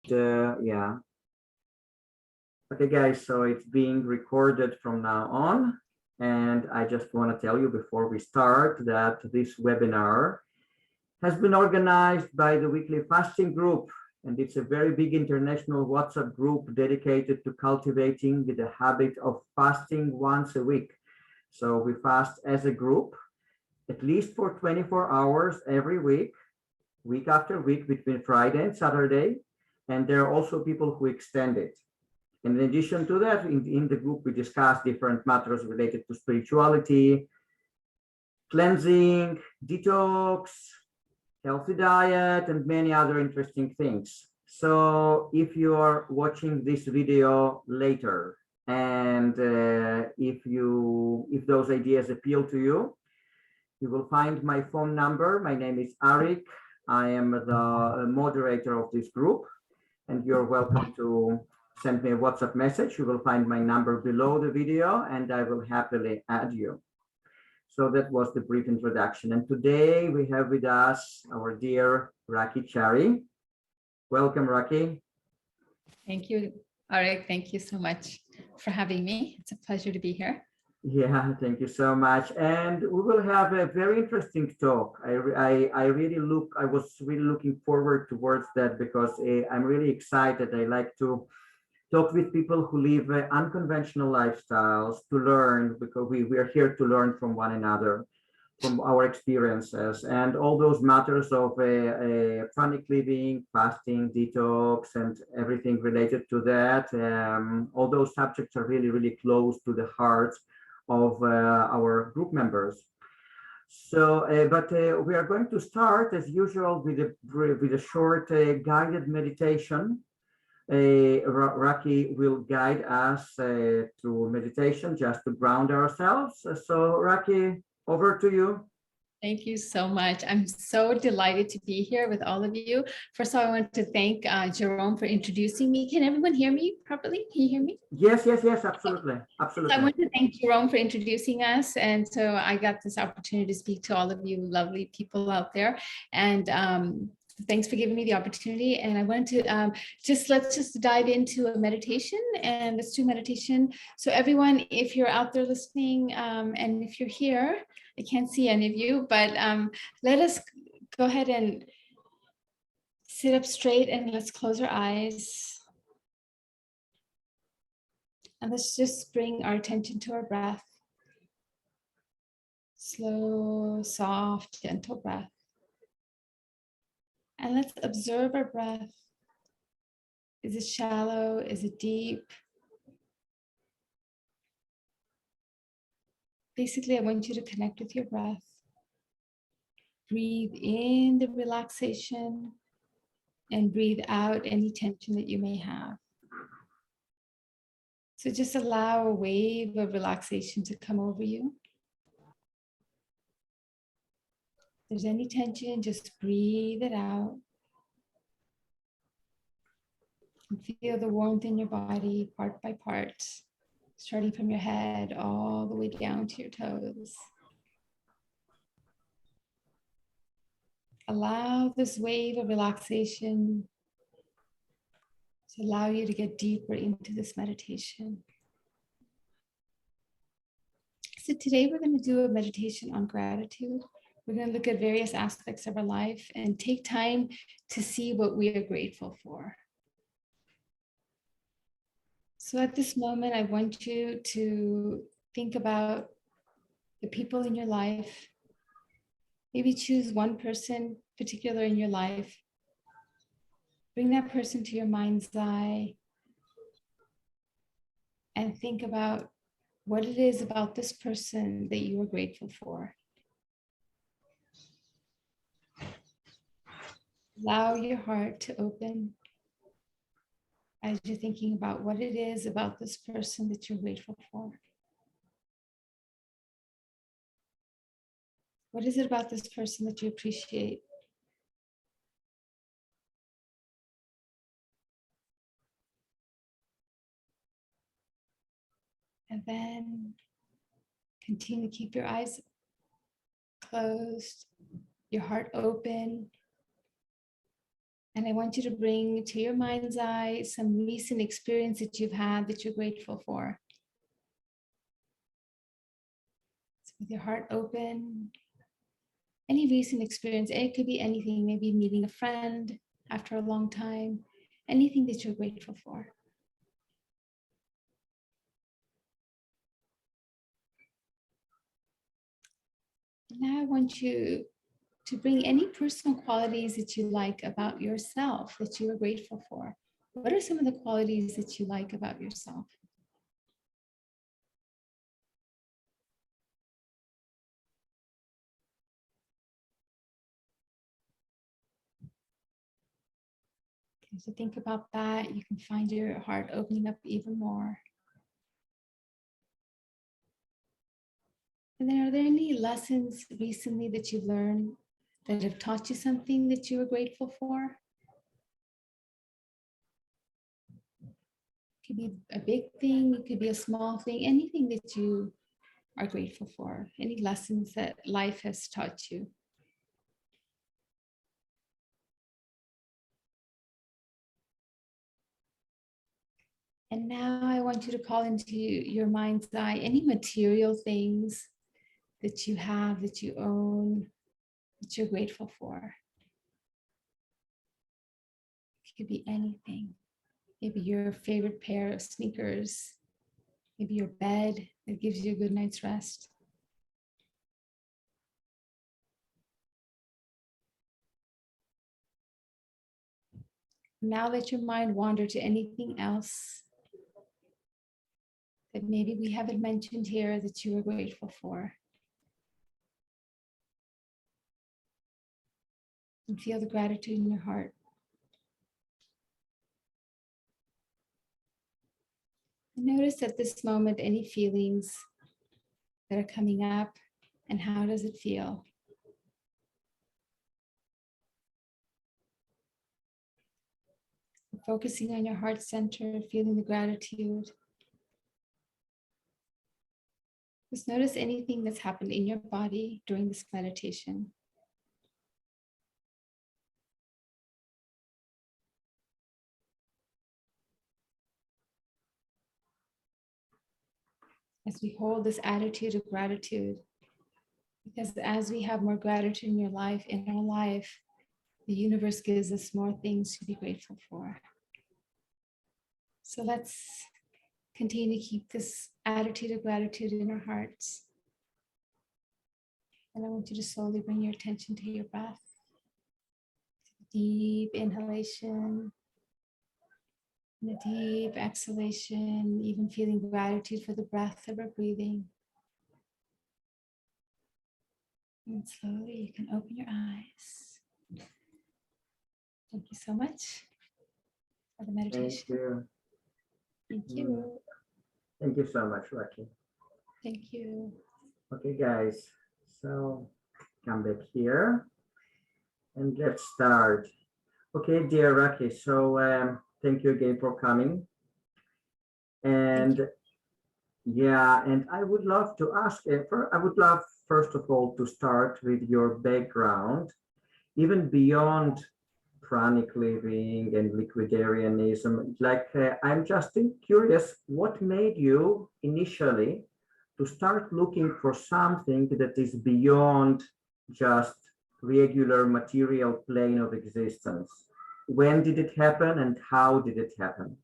Yeah. Okay, guys, so it's being recorded from now on. And I just want to tell you before we start that this webinar has been organized by the Weekly Fasting Group. And it's a very big international WhatsApp group dedicated to cultivating the habit of fasting once a week. So we fast as a group, at least for 24 hours every week, week after week, between Friday and Saturday. And there are also people who extend it. And in addition to that, in the group, we discuss different matters related to spirituality, cleansing, detox, healthy diet, and many other interesting things. So if you are watching this video later, and if those ideas appeal to you, you will find my phone number. My name is Arik. I am the moderator of this group, and you're welcome to send me a WhatsApp message. You will find my number below the video, and I will happily add you. So that was the brief introduction. And today we have with us our dear Rakhi Chari. Welcome, Rakhi. Thank you, Arik. Thank you so much for having me. It's a pleasure to be here. Yeah, thank you so much. And we will have a very interesting talk. I was really looking forward towards that because I'm really excited. I like to talk with people who live unconventional lifestyles to learn, because we are here to learn from one another, from our experiences, and all those matters of pranic living, fasting, detox, and everything related to that. All those subjects are really, really close to the hearts of our group members. So, we are going to start as usual with a short guided meditation. Rakhi will guide us through meditation just to ground ourselves. So Rakhi, over to you. Thank you so much. I'm so delighted to be here with all of you. First of all, I want to thank Jerome for introducing me. Can everyone hear me properly? Can you hear me? Yes, absolutely. Absolutely. So I want to thank Jerome for introducing us. And so I got this opportunity to speak to all of you lovely people out there. And thanks for giving me the opportunity. And I wanted to let's just dive into a meditation, and let's do meditation. So everyone, if you're out there listening, and if you're here, I can't see any of you, but let us go ahead and sit up straight and let's close our eyes. And let's just bring our attention to our breath. Slow, soft, gentle breath. And let's observe our breath. Is it shallow? Is it deep? Basically, I want you to connect with your breath. Breathe in the relaxation and breathe out any tension that you may have. So just allow a wave of relaxation to come over you. If there's any tension, just breathe it out. And feel the warmth in your body part by part, starting from your head all the way down to your toes. Allow this wave of relaxation to allow you to get deeper into this meditation. So today we're going to do a meditation on gratitude. We're going to look at various aspects of our life and take time to see what we are grateful for. So at this moment, I want you to think about the people in your life. Maybe choose one person particular in your life. Bring that person to your mind's eye and think about what it is about this person that you are grateful for. Allow your heart to open as you're thinking about what it is about this person that you're grateful for. What is it about this person that you appreciate? And then continue to keep your eyes closed, your heart open. And I want you to bring to your mind's eye some recent experience that you've had that you're grateful for. So with your heart open, any recent experience, it could be anything, maybe meeting a friend after a long time, anything that you're grateful for. Now I want you to bring any personal qualities that you like about yourself that you are grateful for. What are some of the qualities that you like about yourself? Okay, so think about that. You can find your heart opening up even more. And then are there any lessons recently that you've learned that have taught you something that you were grateful for? It could be a big thing, it could be a small thing, anything that you are grateful for, any lessons that life has taught you. And now I want you to call into your mind's eye any material things that you have, that you own, that you're grateful for. It could be anything. Maybe your favorite pair of sneakers, maybe your bed that gives you a good night's rest. Now let your mind wander to anything else that maybe we haven't mentioned here that you are grateful for. And feel the gratitude in your heart. And notice at this moment any feelings that are coming up and how does it feel? Focusing on your heart center, feeling the gratitude. Just notice anything that's happened in your body during this meditation. As we hold this attitude of gratitude, because as we have more gratitude in our life, the universe gives us more things to be grateful for. So let's continue to keep this attitude of gratitude in our hearts. And I want you to slowly bring your attention to your breath. Deep inhalation and a deep exhalation, even feeling gratitude for the breath that we're breathing. And slowly you can open your eyes. Thank you so much for the meditation. Thank you. Thank you. Thank you so much, Rakhi. Thank you. Okay, guys, so come back here and let's start. Okay, dear Rakhi, so thank you again for coming. And yeah, and I would love to ask, I would love first of all to start with your background, even beyond Pranic living and Liquidarianism. Like, I'm just curious, what made you initially to start looking for something that is beyond just regular material plane of existence? When did it happen and how did it happen?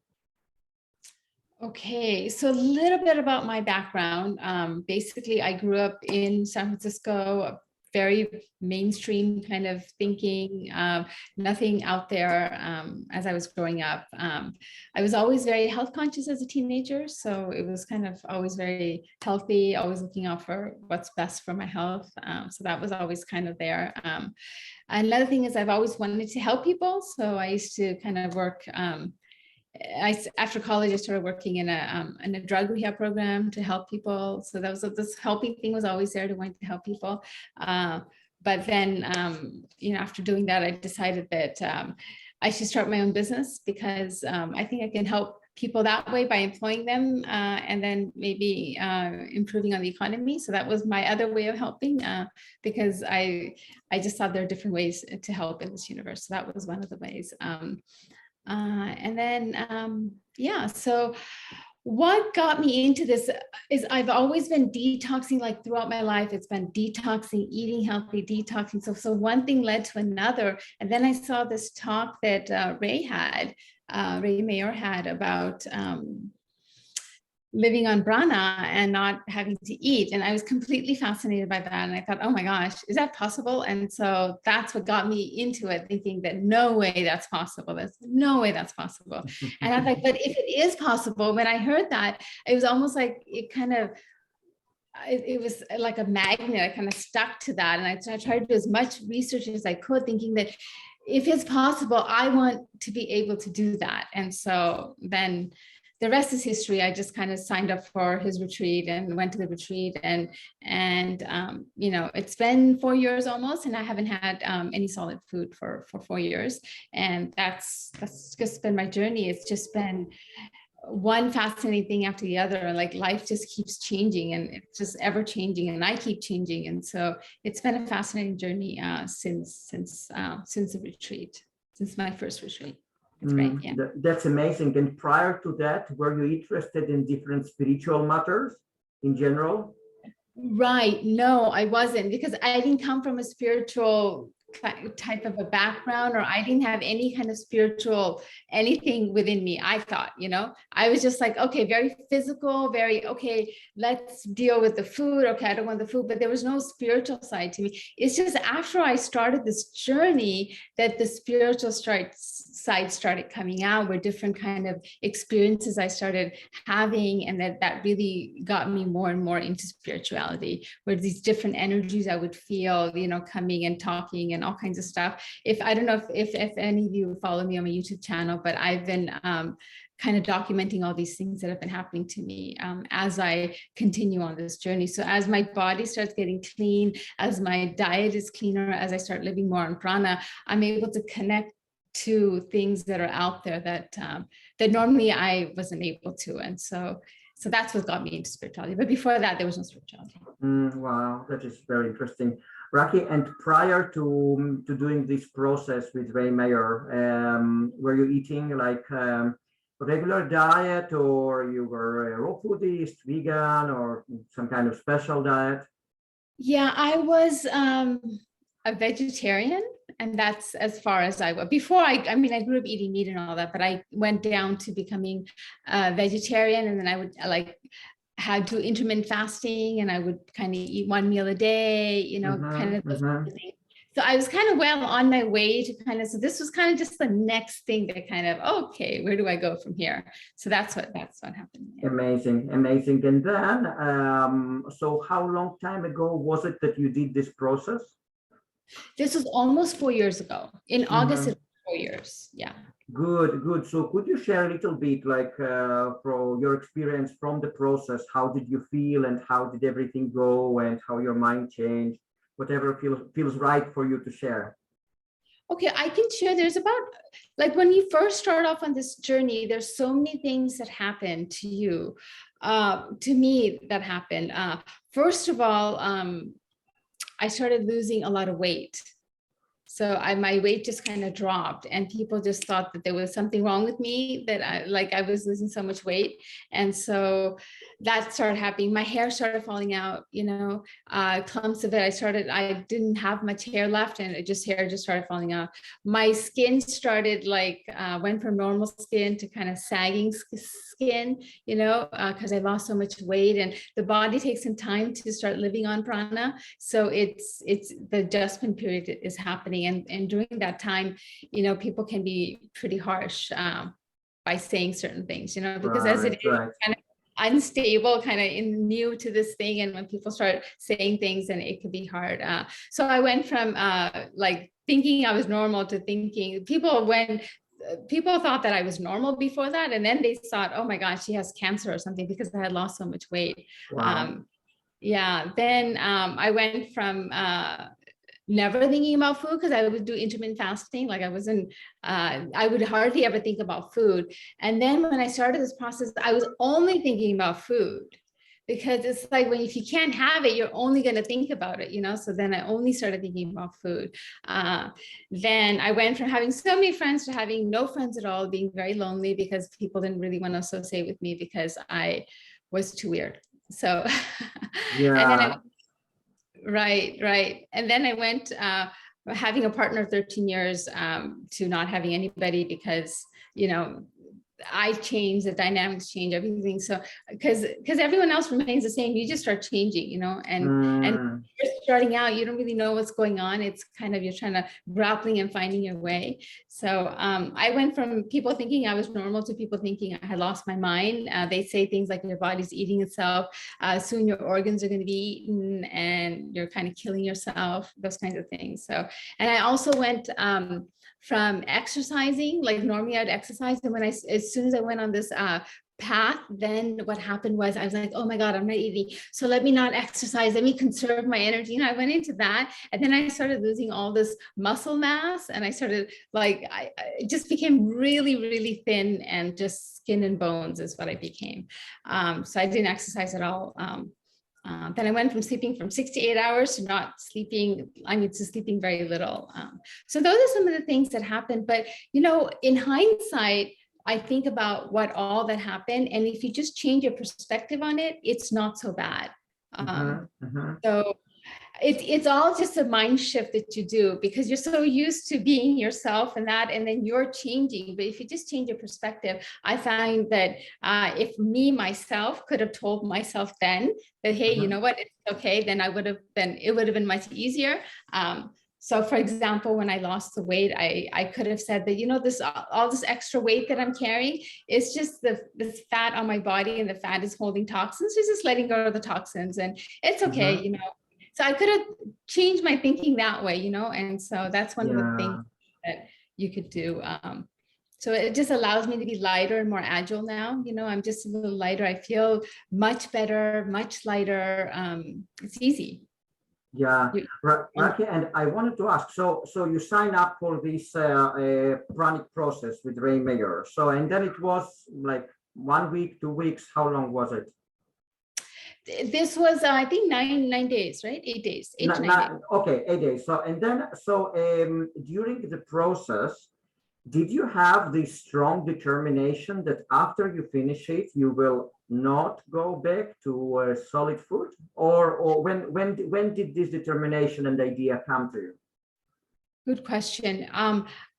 Okay, so a little bit about my background. Basically, I grew up in San Francisco, very mainstream kind of thinking, nothing out there as I was growing up. I was always very health conscious as a teenager, so it was kind of always very healthy, always looking out for what's best for my health. So that was always kind of there. Another thing is I've always wanted to help people, so I used to kind of work. After college, I started working in a drug rehab program to help people. So that was this helping thing was always there to want to help people. But then, after doing that, I decided that I should start my own business because I think I can help people that way by employing them, and then maybe improving on the economy. So that was my other way of helping, because I just thought there are different ways to help in this universe. So that was one of the ways. And then, yeah, so what got me into this is I've always been detoxing, like throughout my life. It's been detoxing, eating healthy, detoxing. So one thing led to another. And then I saw this talk that Ray Mayer had about living on Prana and not having to eat. And I was completely fascinated by that. And I thought, oh my gosh, is that possible? And so that's what got me into it, thinking that no way that's possible. There's no way that's possible. And I was like, but if it is possible, when I heard that, it was almost like it was like a magnet. I kind of stuck to that. And I tried to do as much research as I could, thinking that if it's possible, I want to be able to do that. And so then the rest is history. I just kind of signed up for his retreat and went to the retreat, and you know, it's been 4 years almost, and I haven't had any solid food for 4 years, and that's just been my journey. It's just been one fascinating thing after the other. Like life just keeps changing, and it's just ever changing, and I keep changing, and so it's been a fascinating journey since the retreat, since my first retreat. It's great. Yeah. That's amazing. And prior to that, were you interested in different spiritual matters in general? Right. No, I wasn't, because I didn't come from a spiritual type of a background, or I didn't have any kind of spiritual anything within me. I thought, you know, I was just like, okay, very physical, very, okay, let's deal with the food. Okay, I don't want the food, but there was no spiritual side to me. It's just after I started this journey that the spiritual side started coming out, where different kind of experiences I started having, and that really got me more and more into spirituality, where these different energies I would feel, you know, coming and talking and all kinds of stuff. If I don't know if any of you follow me on my YouTube channel, but I've been kind of documenting all these things that have been happening to me as I continue on this journey. So as my body starts getting clean, as my diet is cleaner, as I start living more on prana, I'm able to connect to things that are out there that normally I wasn't able to. And so that's what got me into spirituality. But before that, there was no spirituality. Wow, that is very interesting. Rakhi, and prior to doing this process with Ray Mayer, were you eating like regular diet, or you were a raw foodist, vegan, or some kind of special diet? Yeah, I was a vegetarian, and that's as far as I was. Before I mean, I grew up eating meat and all that, but I went down to becoming a vegetarian, and then I would had to intermittent fasting, and I would kind of eat one meal a day, you know, kind of those kinds of things. So I was kind of well on my way to kind of, so this was kind of just the next thing that kind of, okay, where do I go from here? So that's what happened. Yeah. Amazing. And then, so how long time ago was it that you did this process? This was almost 4 years ago. In August, it was 4 years. Yeah. Good. So could you share a little bit, like, from your experience from the process? How did you feel, and how did everything go, and how your mind changed? Whatever feels right for you to share. Okay, I can share. There's about, like, when you first start off on this journey, there's so many things that happen to you, to me, that happened. First of all, I started losing a lot of weight. So my weight just kind of dropped, and people just thought that there was something wrong with me, that I was losing so much weight. And so that started happening. My hair started falling out, you know, clumps of it. I didn't have much hair left, and hair just started falling out. My skin started went from normal skin to kind of sagging skin, you know, because I lost so much weight, and the body takes some time to start living on prana. So it's the adjustment period is happening. And during that time, you know, people can be pretty harsh by saying certain things, you know, because as it is kind of unstable, kind of new to this thing. And when people start saying things, then it could be hard. So I went from thinking I was normal to thinking people thought that I was normal before that. And then they thought, oh my gosh, she has cancer or something, because I had lost so much weight. Wow. Yeah. Then I went from never thinking about food because I would do intermittent fasting. Like I wasn't, I would hardly ever think about food. And then when I started this process, I was only thinking about food because it's like when if you can't have it, you're only going to think about it, you know? So then I only started thinking about food. Then I went from having so many friends to having no friends at all, being very lonely because people didn't really want to associate with me because I was too weird. So, and then Yeah. right. And then I went having a partner of 13 years to not having anybody because, you know, I change, the dynamics change, everything. So because everyone else remains the same, you just start changing, you know, and you're starting out, you don't really know what's going on. It's kind of, you're trying to grappling and finding your way. So I went from people thinking I was normal to people thinking I had lost my mind. They say things like your body's eating itself. Soon your organs are going to be eaten and you're kind of killing yourself, those kinds of things. So, and I also went from exercising, like normally I'd exercise. And when as soon as I went on this path, then what happened was I was like, oh my God, I'm not eating. So let me not exercise. Let me conserve my energy. And I went into that. And then I started losing all this muscle mass. And I started like, I just became really, really thin and just skin and bones is what I became. So I didn't exercise at all. Then I went from sleeping from 6 to 8 hours to not sleeping, to sleeping very little. So those are some of the things that happened. But, you know, in hindsight, I think about what all that happened. And if you just change your perspective on it, it's not so bad. So it's all just a mind shift that you do because you're so used to being yourself and that, and then you're changing. But if you just change your perspective, I find that if me, myself could have told myself then that, hey, you know what, it's okay, then it would have been much easier. So for example, when I lost the weight, I could have said that, you know, all this extra weight that I'm carrying is just this fat on my body, and the fat is holding toxins. So just letting go of the toxins, and it's okay, you know. So I could have changed my thinking that way, you know, and so that's one of the things that you could do. So it just allows me to be lighter and more agile now. You know, I'm just a little lighter. I feel much better, much lighter. It's easy. Yeah, Rakhi, and I wanted to ask, so you sign up for this Pranic process with Ray Mayer. So, and then it was like 1 week, 2 weeks. How long was it? This was, I think, 9 days, right? 8 days, 8 to 9 days. Okay, 8 days. So, and then, during the process, did you have this strong determination that after you finish it, you will not go back to solid food? Or when did this determination and idea come to you? Good question.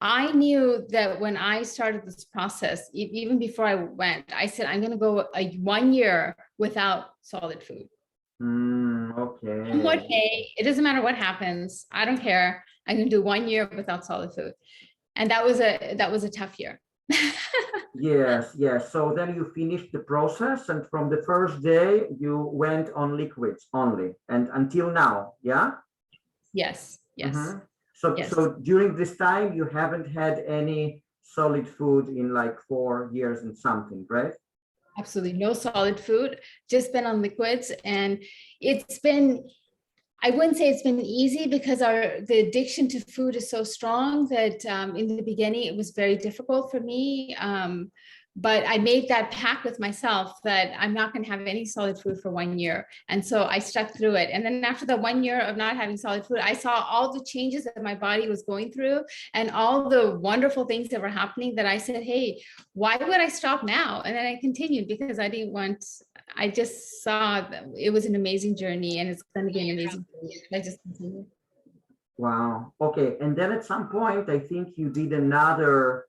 I knew that when I started this process, even before I went, I said, I'm going to go 1 year without solid food. Okay. I'm okay. It doesn't matter what happens. I don't care. I'm going to do 1 year without solid food. And that was a tough year. Yes. So then you finished the process, and from the first day you went on liquids only, and until now, yeah? Yes. So during this time, you haven't had any solid food in like 4 years and something, right? Absolutely no solid food, just been on liquids. And it's been, I wouldn't say it's been easy because the addiction to food is so strong that in the beginning, it was very difficult for me. But I made that pact with myself that I'm not going to have any solid food for 1 year. And so I stuck through it. And then after the 1 year of not having solid food, I saw all the changes that my body was going through and all the wonderful things that were happening that I said, hey, why would I stop now? And then I continued because I just saw that it was an amazing journey, and it's going to be an amazing journey. I just continued. Wow. Okay. And then at some point, I think you did another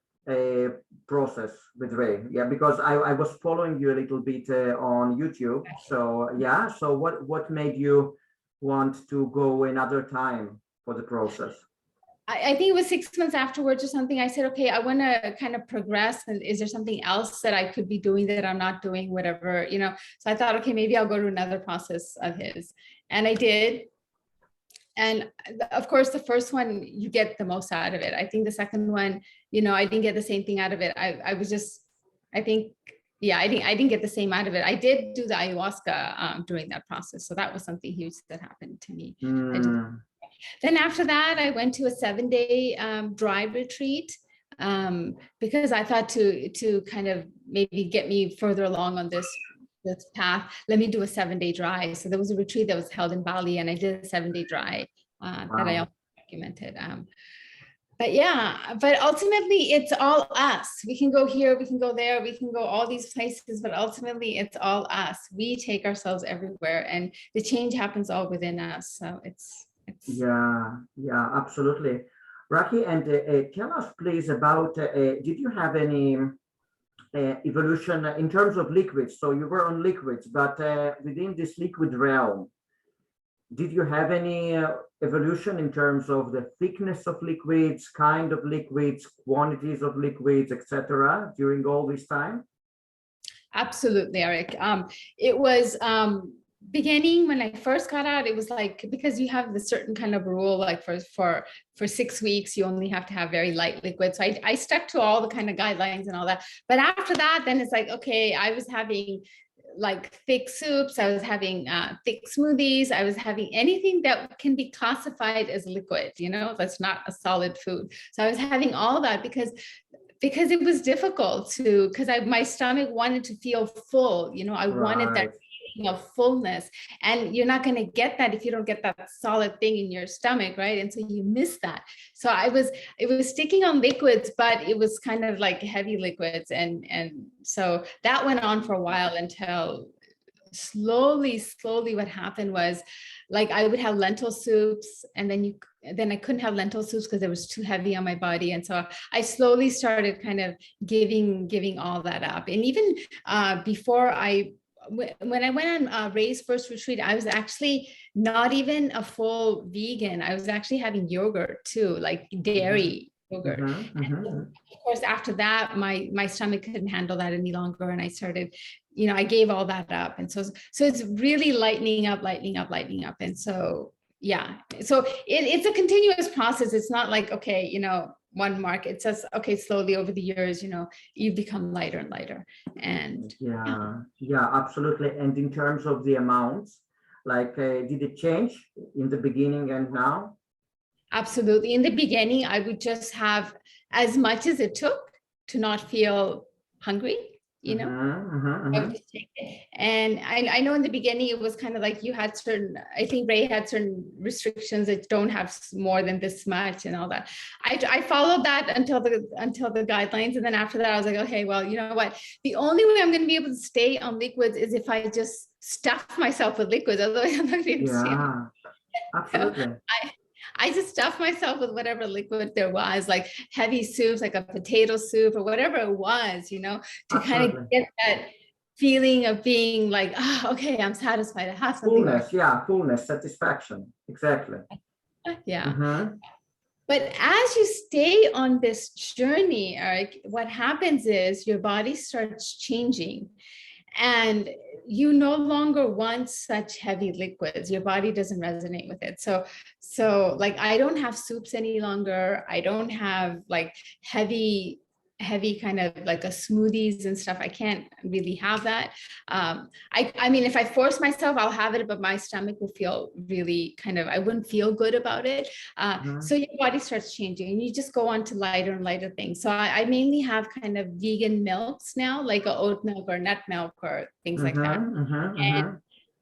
process with Ray. Yeah, because I was following you a little bit on YouTube. So yeah. So what made you want to go another time for the process? I think it was 6 months afterwards or something. I said, okay, I want to kind of progress. And is there something else that I could be doing that I'm not doing, whatever, you know? So I thought, okay, maybe I'll go to another process of his. And I did. And of course, the first one, you get the most out of it. I think the second one, you know, I didn't get the same thing out of it. I didn't get the same out of it. I did do the ayahuasca during that process. So that was something huge that happened to me. Then after that, I went to a 7-day dry retreat because I thought to kind of maybe get me further along on this path, let me do a 7-day dry. So there was a retreat that was held in Bali, and I did a 7-day dry that I Wow. also documented. But yeah, but ultimately it's all us. We can go here, we can go there, we can go all these places, but ultimately it's all us. We take ourselves everywhere, and the change happens all within us. So it's Yeah, yeah, absolutely. Rakhi, and tell us please about, did you have any evolution in terms of liquids? So you were on liquids, but within this liquid realm, did you have any evolution in terms of the thickness of liquids, kind of liquids, quantities of liquids, etc. during all this time? absolutely, Arik. It was beginning when I first got out. It was like, because you have the certain kind of rule, like for 6 weeks, you only have to have very light liquids. So I stuck to all the kind of guidelines and all that. But after that, then it's like, okay, I was having like thick soups, I was having thick smoothies, I was having anything that can be classified as liquid, that's not a solid food. So I was having all that because it was difficult because my stomach wanted to feel full. I wanted that Right. feeling of fullness, and you're not going to get that if you don't get that solid thing in your stomach, right? And so you miss that. So it was sticking on liquids, but it was kind of like heavy liquids, and so that went on for a while until slowly what happened was, like, I would have lentil soups, and then I couldn't have lentil soups because it was too heavy on my body. And so I slowly started kind of giving all that up. And even before when I went on Ray's first retreat, I was actually not even a full vegan. I was actually having yogurt too, like dairy yogurt. Of course, after that, my stomach couldn't handle that any longer, and I started, I gave all that up. And so it's really lightening up. And so, yeah, so it's a continuous process. It's not like, okay, one mark. It's just, okay, slowly over the years, you become lighter and lighter. And Yeah, yeah, absolutely. And in terms of the amounts, like, did it change in the beginning and now? absolutely. In the beginning, I would just have as much as it took to not feel hungry, I would just take it. And I know in the beginning it was kind of like you had I think Ray had certain restrictions that don't have more than this much and all that. I followed that until the guidelines. And then after that, I was like, okay, well, you know what? The only way I'm going to be able to stay on liquids is if I just stuff myself with liquids. Otherwise, I'm not going to be able to stay on. Yeah, absolutely. I just stuffed myself with whatever liquid there was, like heavy soups, like a potato soup or whatever it was, to kind of Absolutely. get that feeling of being like, oh, okay, I'm satisfied. I have something going. Fullness, yeah, fullness, satisfaction. Exactly. Yeah. Mm-hmm. But as you stay on this journey, Arik, what happens is your body starts changing, and you no longer want such heavy liquids. Your body doesn't resonate with it. So like, I don't have soups any longer. I don't have like heavy kind of like a smoothies and stuff. I can't really have that. I mean, if I force myself, I'll have it, but my stomach will feel really kind of, I wouldn't feel good about it. So your body starts changing, and you just go on to lighter and lighter things. So I mainly have kind of vegan milks now, like a oat milk or nut milk or things like that. And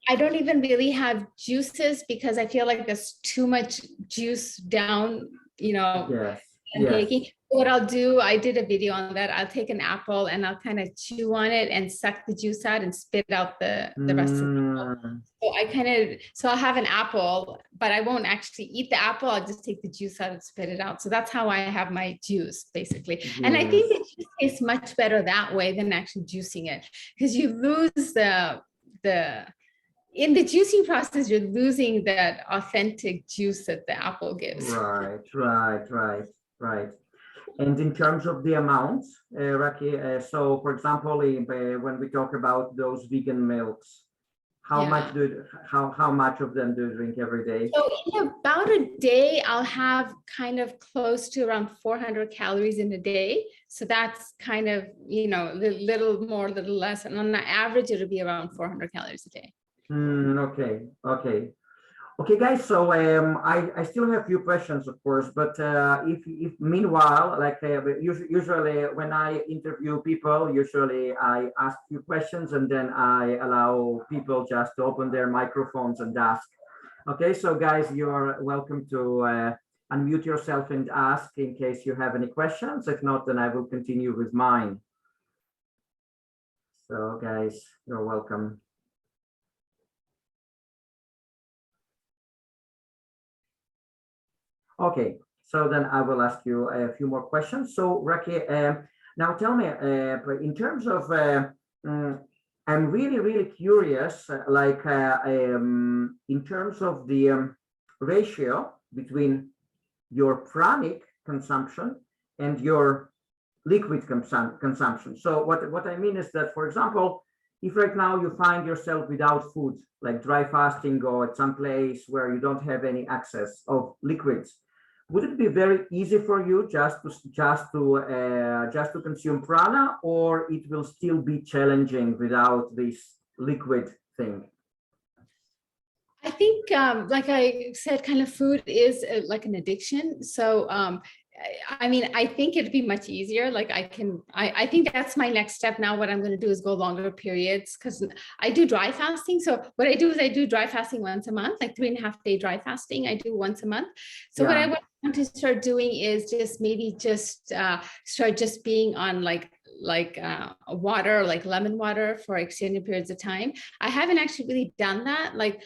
I don't even really have juices because I feel like there's too much juice down, Yes, I'm yes. taking. What I'll do, I did a video on that. I'll take an apple and I'll kind of chew on it and suck the juice out and spit out the rest of it. So I'll have an apple, but I won't actually eat the apple. I'll just take the juice out and spit it out. So that's how I have my juice, basically. And I think Yes. the juice tastes much better that way than actually juicing it, because you lose the in the juicing process, you're losing that authentic juice that the apple gives. Right, right, right, right. And in terms of the amounts, Rakhi, so for example, when we talk about those vegan milks, Yeah. how much of them do you drink every day? So in about a day, I'll have kind of close to around 400 calories in a day. So that's kind of, little more, little less. And on the average, it'll be around 400 calories a day. Okay, okay. Okay, guys. So I still have a few questions, of course, but if meanwhile, like usually when I interview people, usually I ask few questions and then I allow people just to open their microphones and ask. Okay, so guys, you're welcome to unmute yourself and ask in case you have any questions. If not, then I will continue with mine. So guys, you're welcome. Okay, so then I will ask you a few more questions. So Rakhi, now tell me, in terms of, I'm really curious, in terms of the ratio between your pranic consumption and your liquid consumption. So what I mean is that, for example, if right now you find yourself without food, like dry fasting or at some place where you don't have any access of liquids, would it be very easy for you just to consume prana, or it will still be challenging without this liquid thing? I think, like I said, kind of food is like an addiction. So, I mean, I think it'd be much easier. Like I think that's my next step now. What I'm going to do is go longer periods because I do dry fasting. So what I do is I do dry fasting once a month, like 3.5 day dry fasting. I do once a month. So what I want to start doing is just start just being on water, like lemon water for extended periods of time. I haven't actually really done that. Like,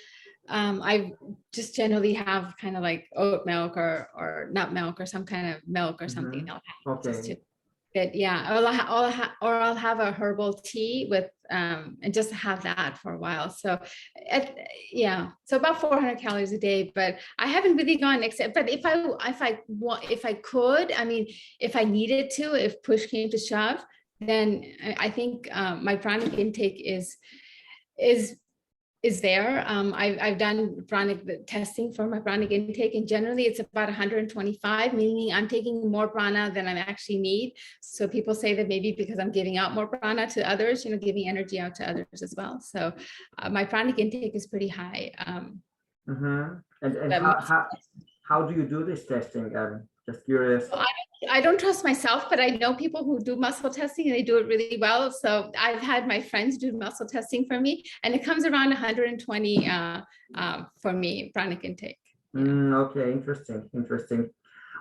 I just generally have kind of like oat milk or nut milk or some kind of milk or something. Okay. Just to get, yeah, or I'll have a herbal tea with and just have that for a while. So so about 400 calories a day, but I haven't really gone except. But if I could, I mean, if I needed to, if push came to shove, then I think my pranic intake is there. I've done pranic testing for my pranic intake, and generally it's about 125, meaning I'm taking more prana than I actually need. So people say that maybe because I'm giving out more prana to others, giving energy out to others as well. So my pranic intake is pretty high. And how do you do this testing? I'm just curious. I don't trust myself, but I know people who do muscle testing and they do it really well. So I've had my friends do muscle testing for me, and it comes around 120 for me, pranic intake. Okay, interesting.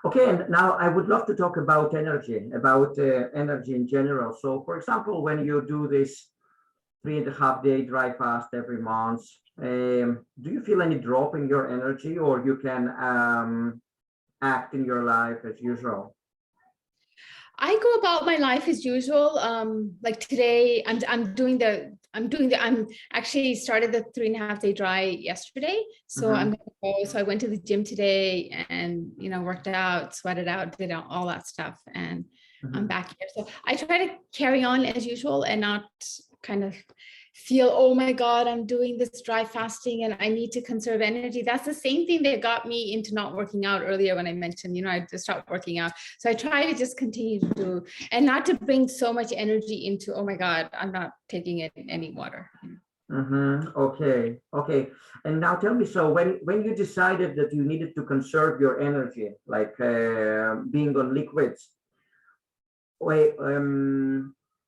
Okay, and now I would love to talk about energy in general. So, for example, when you do this 3.5 day dry fast every month, do you feel any drop in your energy, or you can act in your life as usual? I go about my life as usual. Like today, I'm actually started the 3.5 day dry yesterday. So I'm gonna go. So I went to the gym today and worked out, sweated out, did all that stuff, and I'm back here. So I try to carry on as usual and not kind of feel, oh my God, I'm doing this dry fasting and I need to conserve energy. That's the same thing that got me into not working out earlier when I mentioned, I just stopped working out. So I try to just continue to do, and not to bring so much energy into, oh my God, I'm not taking in any water. Okay. And now tell me, so when you decided that you needed to conserve your energy, like being on liquids,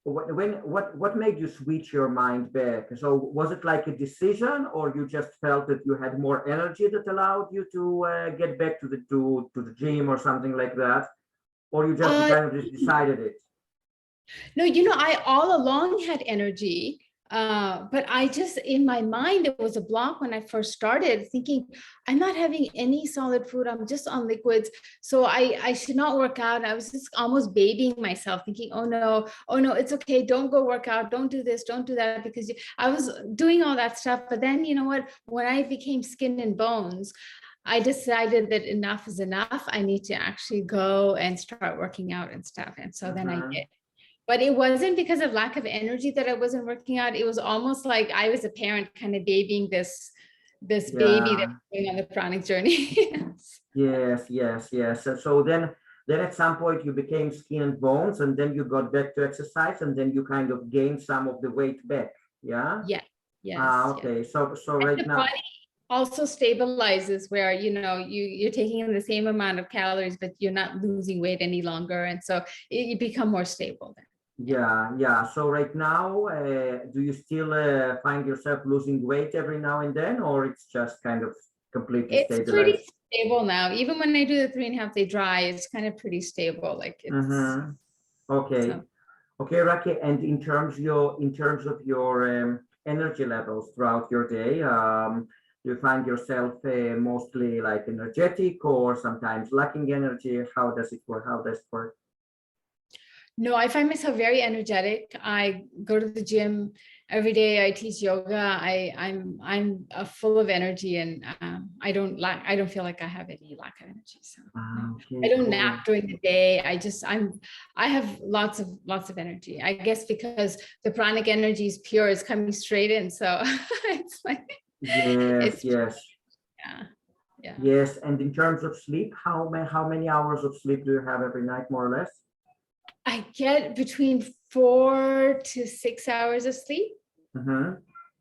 what made you switch your mind back? So was it like a decision, or you just felt that you had more energy that allowed you to get back to the gym or something like that, or you just kind of just decided it? No, I all along had energy. But I just, in my mind, there was a block when I first started thinking, I'm not having any solid food. I'm just on liquids. So I should not work out. I was just almost babying myself thinking, oh no, it's okay. Don't go work out. Don't do this. Don't do that. Because I was doing all that stuff. But then, you know what, when I became skin and bones, I decided that enough is enough. I need to actually go and start working out and stuff. And so then I did. But it wasn't because of lack of energy that I wasn't working out. It was almost like I was a parent kind of babying this baby that's going on the pranic journey. Yes. So then at some point you became skin and bones, and then you got back to exercise, and then you kind of gained some of the weight back. Yeah. Yes. Okay. So right now. also stabilizes where, you're taking in the same amount of calories, but you're not losing weight any longer. And so you become more stable then. Yeah. So right now, do you still find yourself losing weight every now and then, or it's just kind of completely It's pretty stabilized? stable now. Even when I do the 3.5-day dry, it's kind of pretty stable. Like it's Mm-hmm. Okay. so. Okay, Rakhi, and in terms of your energy levels throughout your day, do you find yourself mostly like energetic or sometimes lacking energy? How does it work? How does it work? No, I find myself very energetic. I go to the gym every day. I teach yoga. I'm full of energy, and I don't feel like I have any lack of energy. So no, I Okay, don't cool. nap during the day. I have lots of energy. I guess because the pranic energy is pure, it's coming straight in. So it's like Yes, it's yes, yeah, yeah. yes. And in terms of sleep, how many hours of sleep do you have every night, more or less? I get between 4 to 6 hours of sleep. Mm-hmm.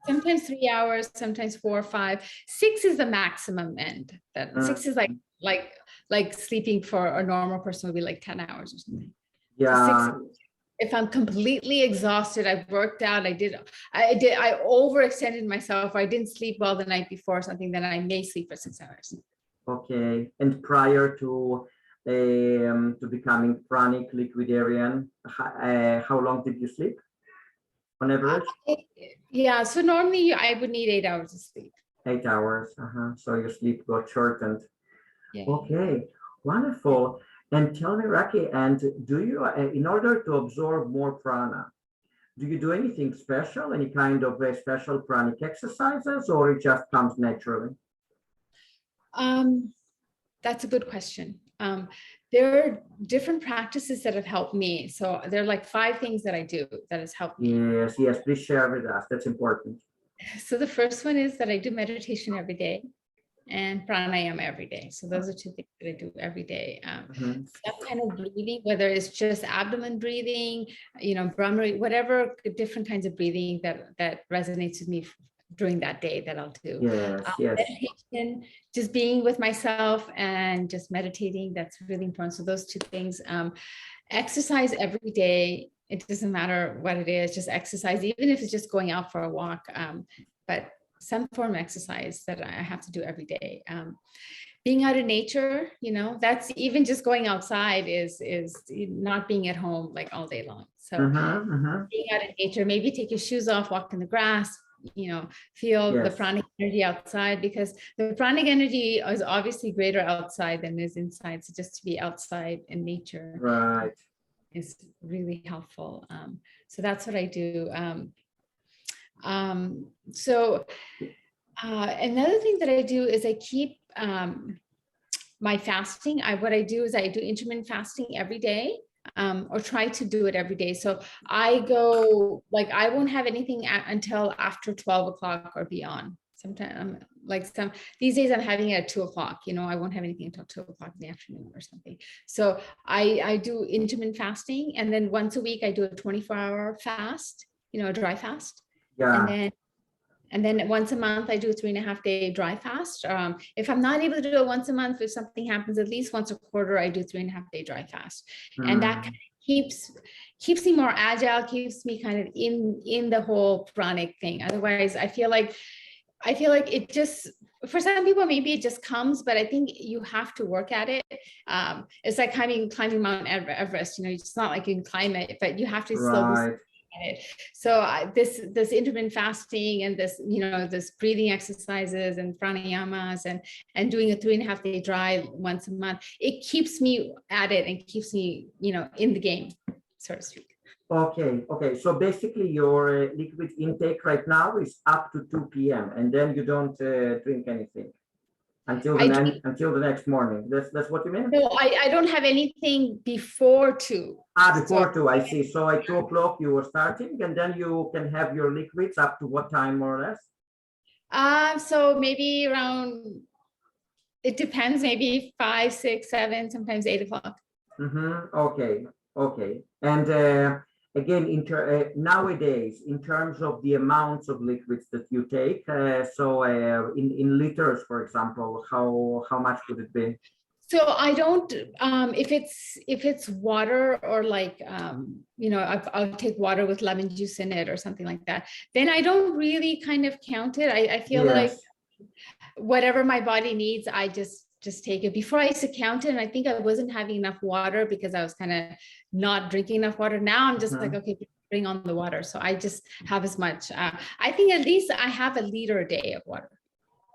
Sometimes 3 hours, sometimes 4 or 5. 6 is the maximum end. That 6 is like sleeping for a normal person would be like 10 hours or something. So 6, Yeah, if I'm completely exhausted, I've worked out, I overextended myself, or I didn't sleep well the night before or something, then I may sleep for 6 hours. okay. And prior to becoming Pranic Liquidarian, how long did you sleep on average? Yeah, so normally I would need 8 hours of sleep. 8 hours. Uh-huh. So your sleep got shortened. Yeah. Okay, wonderful. And tell me, Rakhi, and do you, in order to absorb more prana, do you do anything special, any kind of special pranic exercises, or it just comes naturally? Um, That's a good question. There are different practices that have helped me. So there are like 5 things that I do that has helped me. Yes, yes, please share with us. That's important. So the first one is that I do meditation every day and pranayama every day. So those are 2 things that I do every day. Mhm. Some kind of breathing, whether it's just abdomen breathing, Brahmari, whatever different kinds of breathing that resonates with me during that day that I'll do. Yes, yes. Meditation, just being with myself and just meditating, that's really important. So those 2 things. Exercise every day. It doesn't matter what it is, just exercise, even if it's just going out for a walk. But some form of exercise that I have to do every day. Being out in nature, that's even just going outside is not being at home like all day long. So Mm-hmm, mm-hmm. being out in nature, maybe take your shoes off, walk in the grass, feel the Yes, pranic energy outside, because the pranic energy is obviously greater outside than is inside. So just to be outside in nature right. is really helpful. So that's what I do. So another thing that I do is I keep my fasting. What I do is I do intermittent fasting every day, or try to do it every day. So I go, like, I won't have anything until after 12 o'clock or beyond. Sometimes these days I'm having it at 2 o'clock, I won't have anything until 2 o'clock in the afternoon or something. So I do intermittent fasting, and then once a week I do a 24-hour fast, a dry fast. Yeah, And then once a month, I do a 3.5-day dry fast. If I'm not able to do it once a month, if something happens, at least once a quarter, I do 3.5-day dry fast. And that kind of keeps me more agile, keeps me kind of in the whole pranic thing. Otherwise, I feel like it just, for some people, maybe it just comes, but I think you have to work at it. It's like climbing Mount Everest. It's not like you can climb it, but you have to slowly right. at it. So this intermittent fasting and this breathing exercises and pranayamas and doing a 3.5-day dry once a month, it keeps me at it and keeps me in the game, so to speak. Okay, okay. So basically, your liquid intake right now is up to 2 p.m. and then you don't drink anything I drink, until the next morning. That's what you mean? no, I don't have anything before 2. So Before 2, I see. So at 2 o'clock you were starting, and then you can have your liquids up to what time, more or less? so maybe around, it depends, maybe 5, 6, 7, sometimes 8 o'clock. Mm-hmm. Okay, okay. And again, nowadays, in terms of the amounts of liquids that you take, in liters, for example, how much would it be? So I don't, if it's water or like, I'll take water with lemon juice in it or something like that, then I don't really kind of count it. I feel like Yes. whatever my body needs, I just take it. Before I used to count it, and I think I wasn't having enough water because I was kind of not drinking enough water. Now I'm just like, okay, bring on the water. So I just have as much. I think at least I have a liter a day of water.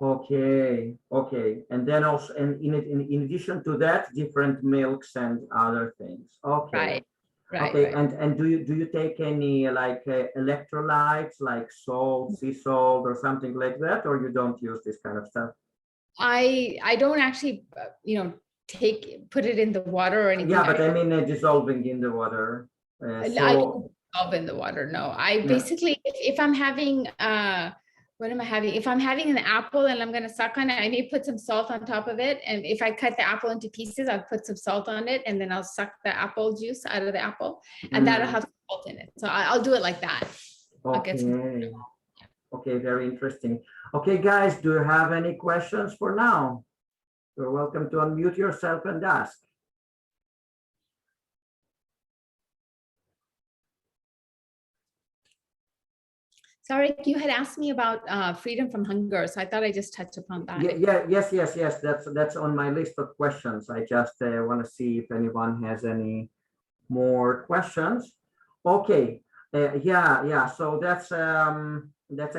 Okay, okay. And then also, and in addition to that, different milks and other things. Okay. Okay, Right. and do you take any like electrolytes like salt, sea salt, or something like that, or you don't use this kind of stuff? I don't actually, put it in the water or anything. Yeah, but I mean dissolving in the water. I don't dissolve in the water. No, I Yeah. basically, if I'm having, what am I having? If I'm having an apple and I'm going to suck on it, I may put some salt on top of it. And if I cut the apple into pieces, I'll put some salt on it and then I'll suck the apple juice out of the apple and that'll have salt in it. So I'll do it like that. I'll get some. Okay. Okay, very interesting. Okay, guys, do you have any questions for now? You're welcome to unmute yourself and ask. Sorry, you had asked me about freedom from hunger, so I thought I just touched upon that. Yes. That's on my list of questions. I just want to see if anyone has any more questions. Okay. Yeah. So that's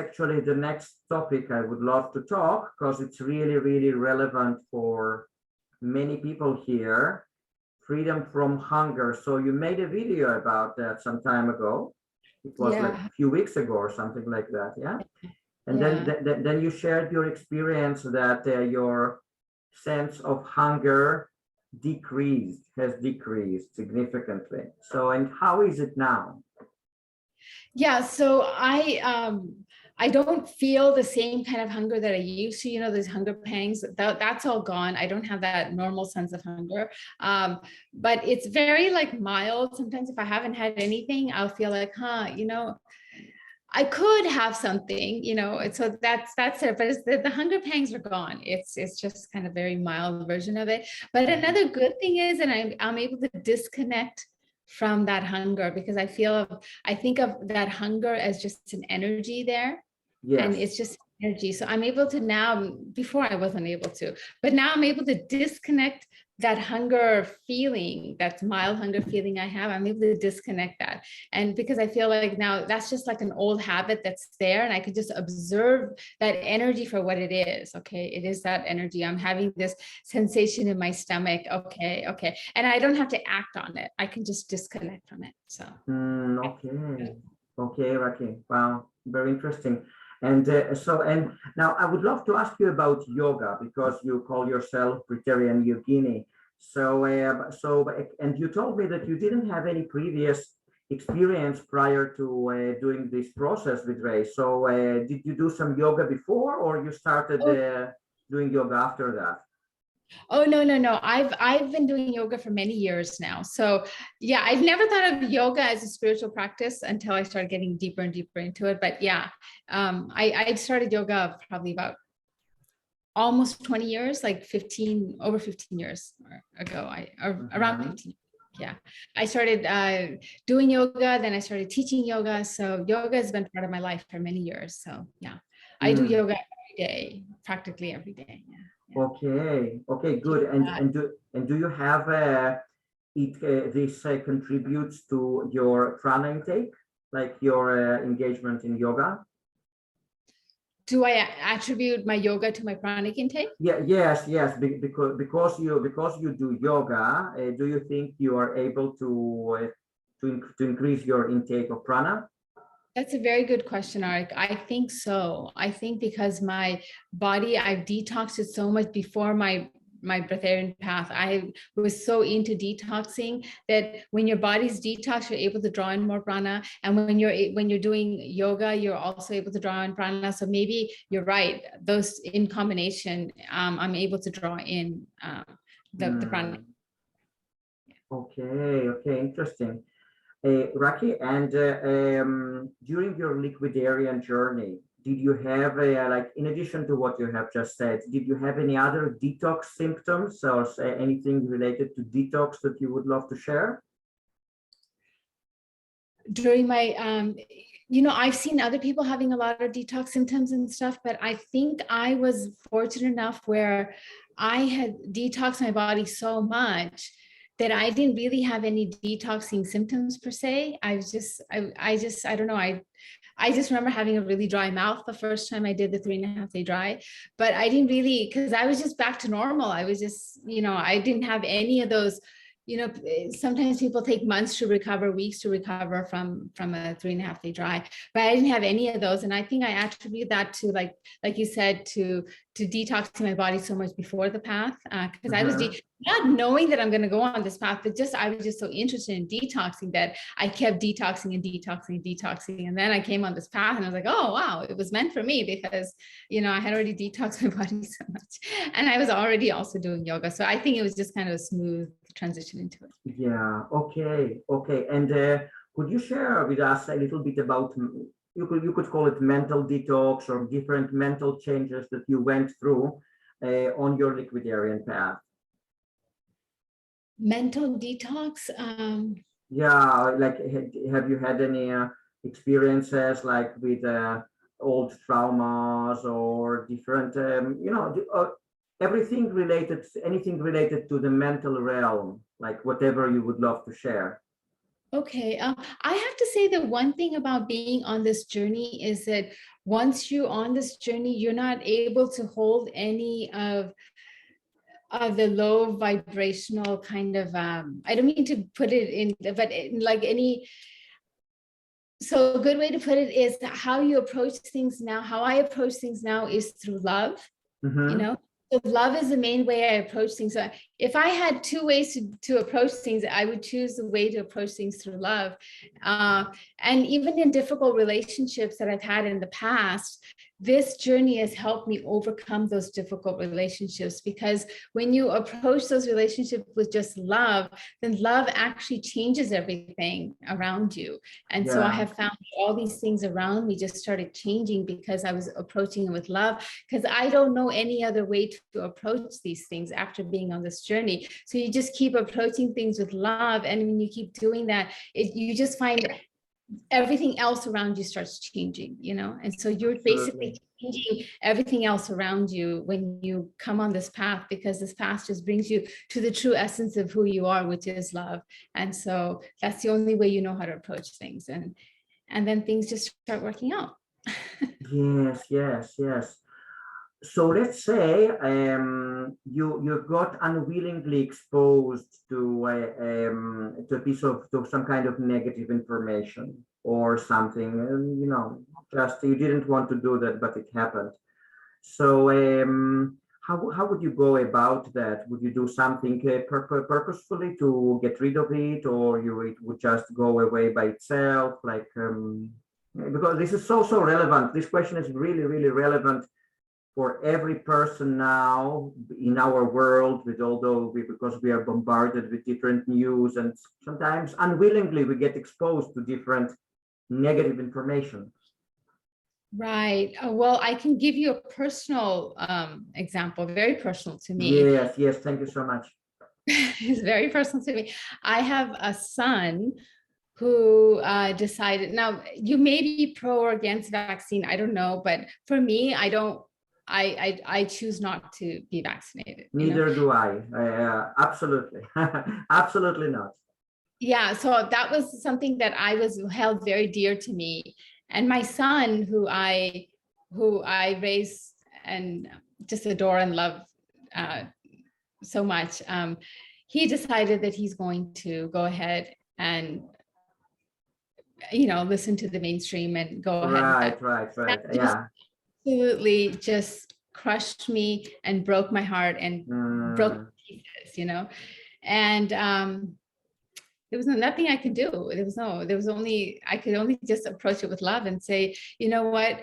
actually the next topic I would love to talk because it's really relevant for many people here. Freedom from hunger. So you made a video about that some time ago. It was like a few weeks ago or something like that, yeah? And then you shared your experience that your sense of hunger has decreased significantly. So, and how is it now? Yeah, so I don't feel the same kind of hunger that I used to, those hunger pangs, that's all gone. I don't have that normal sense of hunger. But it's very like mild. Sometimes if I haven't had anything, I'll feel like, I could have something, so that's it. But the hunger pangs are gone. It's just kind of very mild version of it. But another good thing is, and I'm able to disconnect from that hunger because I think of that hunger as just an energy there. Yes. And it's just energy. So I'm able to now, before I wasn't able to, but now I'm able to disconnect that hunger feeling, that mild hunger feeling I have. I'm able to disconnect that. And because I feel like now that's just like an old habit that's there and I could just observe that energy for what it is. Okay, it is that energy. I'm having this sensation in my stomach. Okay. And I don't have to act on it. I can just disconnect from it. So. Okay, Rakhi. Wow, very interesting. And and now I would love to ask you about yoga because you call yourself Breatharian yogini. And you told me that you didn't have any previous experience prior to doing this process with Ray. So did you do some yoga before, or you started doing yoga after that? Oh, no. I've been doing yoga for many years now. So yeah, I've never thought of yoga as a spiritual practice until I started getting deeper and deeper into it. But yeah, I started yoga probably about almost 20 years, like over 15 years ago, around 15. Yeah, I started doing yoga, then I started teaching yoga. So yoga has been part of my life for many years. So yeah, I do yoga every day, practically every day. Yeah. Okay, good. And do you have this contributes to your prana intake, like your engagement in yoga? Do I attribute my yoga to my pranic intake? Yes. Because you do yoga, do you think you are able to increase your intake of prana? That's a very good question, Arik. I think so. I think because my body, I've detoxed it so much before my breatharian path. I was so into detoxing that when your body's detox, you're able to draw in more prana. And when you're doing yoga, you're also able to draw in prana. So maybe you're right. Those in combination, I'm able to draw in the prana. Okay, interesting. Rakhi, and during your liquidarian journey, did you have like, in addition to what you have just said, did you have any other detox symptoms or anything related to detox that you would love to share? During my I've seen other people having a lot of detox symptoms and stuff, but I think I was fortunate enough where I had detoxed my body so much that I didn't really have any detoxing symptoms per se. I don't know. I just remember having a really dry mouth the first time I did the 3.5 day dry, but I didn't really, because I was just back to normal. I was just, I didn't have any of those. Sometimes people take months to recover, weeks to recover from a 3.5 day dry, but I didn't have any of those. And I think I attribute that to, like you said, to detoxing my body so much before the path, because I was not knowing that I'm going to go on this path, but I was just so interested in detoxing that I kept detoxing and detoxing and detoxing. And then I came on this path and I was like, oh, wow, it was meant for me, because, I had already detoxed my body so much. And I was already also doing yoga. So I think it was just kind of a smooth transition into it. Yeah, okay. And could you share with us a little bit about, you could call it mental detox or different mental changes that you went through on your liquidarian path? Mental detox. Yeah, like, have you had any experiences like with old traumas or different, everything related, anything related to the mental realm, like whatever you would love to share? Okay, I have to say that one thing about being on this journey is that once you're on this journey, you're not able to hold any of the low vibrational kind of, I don't mean to put it in, but like any, so a good way to put it is how you approach things now. How I approach things now is through love. So love is the main way I approach things. So if I had two ways to approach things, I would choose the way to approach things through love. And even in difficult relationships that I've had in the past, this journey has helped me overcome those difficult relationships, because when you approach those relationships with just love, then love actually changes everything around you. And so I have found all these things around me just started changing because I was approaching it with love, because I don't know any other way to approach these things after being on this journey. So you just keep approaching things with love. And when you keep doing that, you just find everything else around you starts changing, and so you're basically changing everything else around you when you come on this path, because this path just brings you to the true essence of who you are, which is love. And so that's the only way you know how to approach things, and then things just start working out. Yes. So let's say you got unwillingly exposed to a piece of, to some kind of negative information or something, just you didn't want to do that, but it happened. So how would you go about that? Would you do something purposefully to get rid of it, or it would just go away by itself? Like, because this is so relevant. This question is really relevant for every person now in our world, because we are bombarded with different news, and sometimes unwillingly we get exposed to different negative information. Right. Well, I can give you a personal example, very personal to me. Yes. Thank you so much. It's very personal to me. I have a son who decided, now you may be pro or against vaccine, I don't know, but for me, I choose not to be vaccinated. Neither do I. Absolutely. Absolutely not. Yeah, so that was something that I was held very dear to me. And my son, who I raised and just adore and love so much, he decided that he's going to go ahead and listen to the mainstream and go ahead. Right. Yeah. Absolutely just crushed me and broke my heart and broke my pieces, and there was nothing I could do. I could only just approach it with love and say, you know what,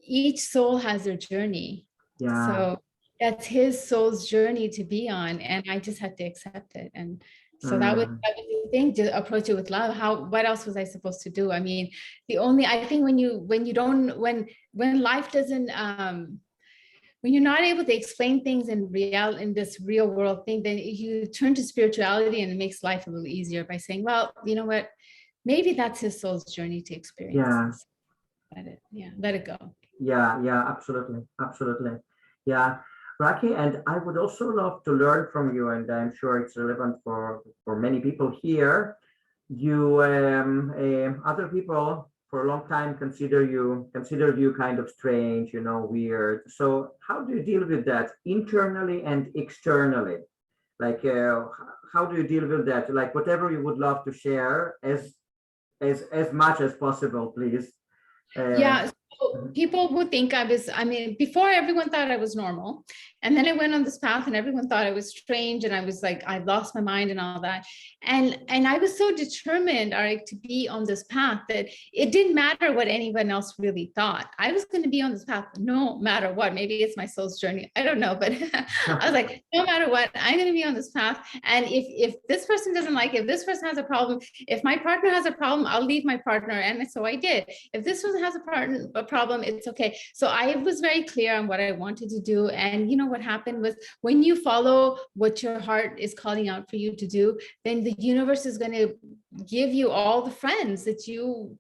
each soul has their journey. So that's his soul's journey to be on, and I just had to accept it. And So that was the thing, to approach it with love. What else was I supposed to do? I mean, I think when life doesn't, when you're not able to explain things in this real world thing, then you turn to spirituality, and it makes life a little easier by saying, well, you know what, maybe that's his soul's journey to experience Yeah. this. Let it go. Yeah, yeah, absolutely, absolutely. Yeah, Rakhi, and I would also love to learn from you, and I'm sure it's relevant for many people here. You, other people for a long time consider you kind of strange, weird. So how do you deal with that internally and externally? Like, how do you deal with that? Like, whatever you would love to share, as much as possible, please. Yeah. So Mhm. people would think before, everyone thought I was normal. And then I went on this path and everyone thought I was strange. And I was like, I lost my mind and all that. And I was so determined, Arik, to be on this path that it didn't matter what anyone else really thought. I was going to be on this path no matter what. Maybe it's my soul's journey. I don't know. But I was like, no matter what, I'm going to be on this path. And if this person doesn't like it, if this person has a problem, if my partner has a problem, I'll leave my partner. And so I did. If this person has a problem, it's okay. So I was very clear on what I wanted to do. And what happened was, when you follow what your heart is calling out for you to do, then the universe is going to give you all the friends that you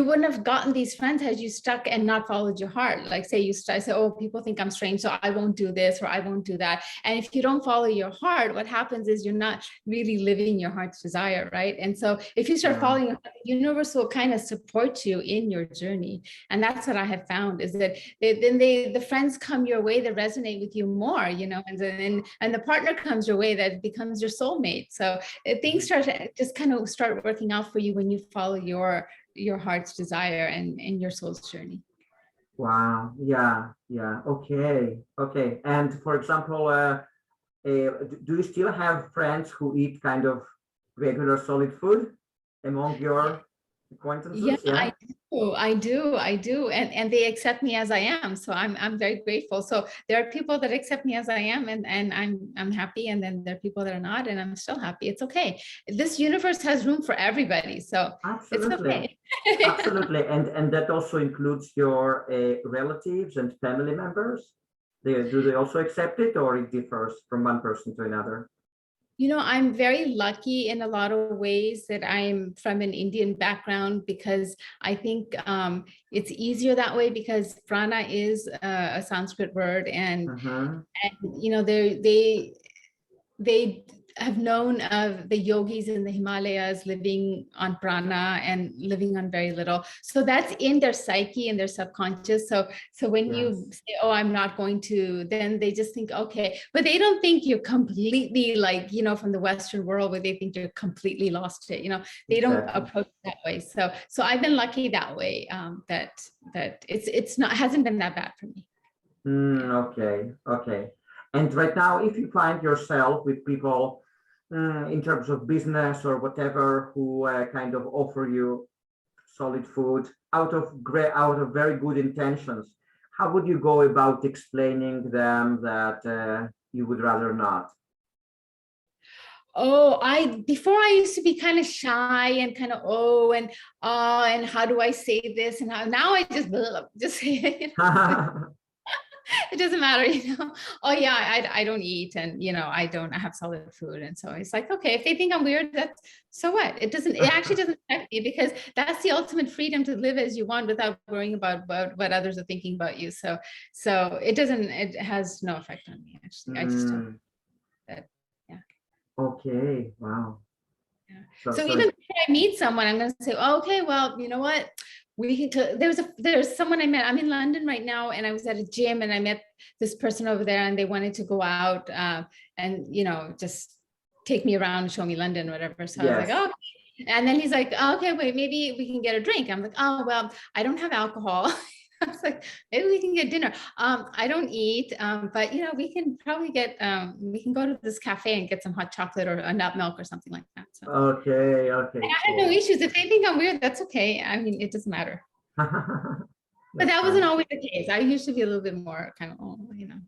wouldn't have gotten these friends had you stuck and not followed your heart. Like, say oh, people think I'm strange, so I won't do this or I won't do that. And if you don't follow your heart, what happens is you're not really living your heart's desire, right? And so if you start following your heart, the universe will kind of support you in your journey. And that's what I have found, is that the friends come your way that resonate with you more, and the partner comes your way that becomes your soulmate. So things start working out for you when you follow your heart's desire and your soul's journey. Wow. Yeah. Yeah. Okay. Okay. And for example, do you still have friends who eat kind of regular solid food among your Yeah, acquaintances? Yeah. I do, and they accept me as I am. So I'm very grateful. So there are people that accept me as I am, and I'm happy. And then there are people that are not, and I'm still happy. It's okay. This universe has room for everybody, so it's Absolutely. okay. Absolutely. And that also includes your relatives and family members. Do they also accept it, or it differs from one person to another? I'm very lucky in a lot of ways that I'm from an Indian background, because I think it's easier that way, because prana is a Sanskrit word, and Mm-hmm. they have known of the yogis in the Himalayas living on prana and living on very little. So that's in their psyche and their subconscious. So when Yes. you say, oh, I'm not going to, then they just think, okay, but they don't think you're completely like, from the Western world, where they think you're completely lost it. They don't Exactly. approach it that way. So I've been lucky that way, that hasn't been that bad for me. Okay. Okay. And right now, if you find yourself with people in terms of business or whatever, who kind of offer you solid food out of very good intentions, how would you go about explaining them that you would rather not? Oh, before I used to be kind of shy and kind of, and how do I say this, and how now I just say it. It doesn't matter. Oh yeah, I don't eat, and I have solid food. And so it's like, okay, if they think I'm weird, that's, so what? It actually doesn't affect me, because that's the ultimate freedom, to live as you want without worrying about what others are thinking about you. So it has no effect on me, actually. I just don't that. Yeah. Okay. Wow. Yeah. So So so even it- before I meet someone, I'm going to say, oh, okay, well, you know what? There's someone I met. I'm in London right now, and I was at a gym, and I met this person over there, and they wanted to go out and just take me around and show me London, or whatever. So I was like, yes. oh. And then he's like, oh, okay, wait, maybe we can get a drink. I'm like, oh, well, I don't have alcohol. I was like, maybe we can get dinner. I don't eat, but we can probably we can go to this cafe and get some hot chocolate or a nut milk or something like that. So, Okay. and Okay. I had no Cool. issues. If they think I'm weird, that's okay. I mean, it doesn't matter. But That's that wasn't fine. always the case. I used to be a little bit more kind of,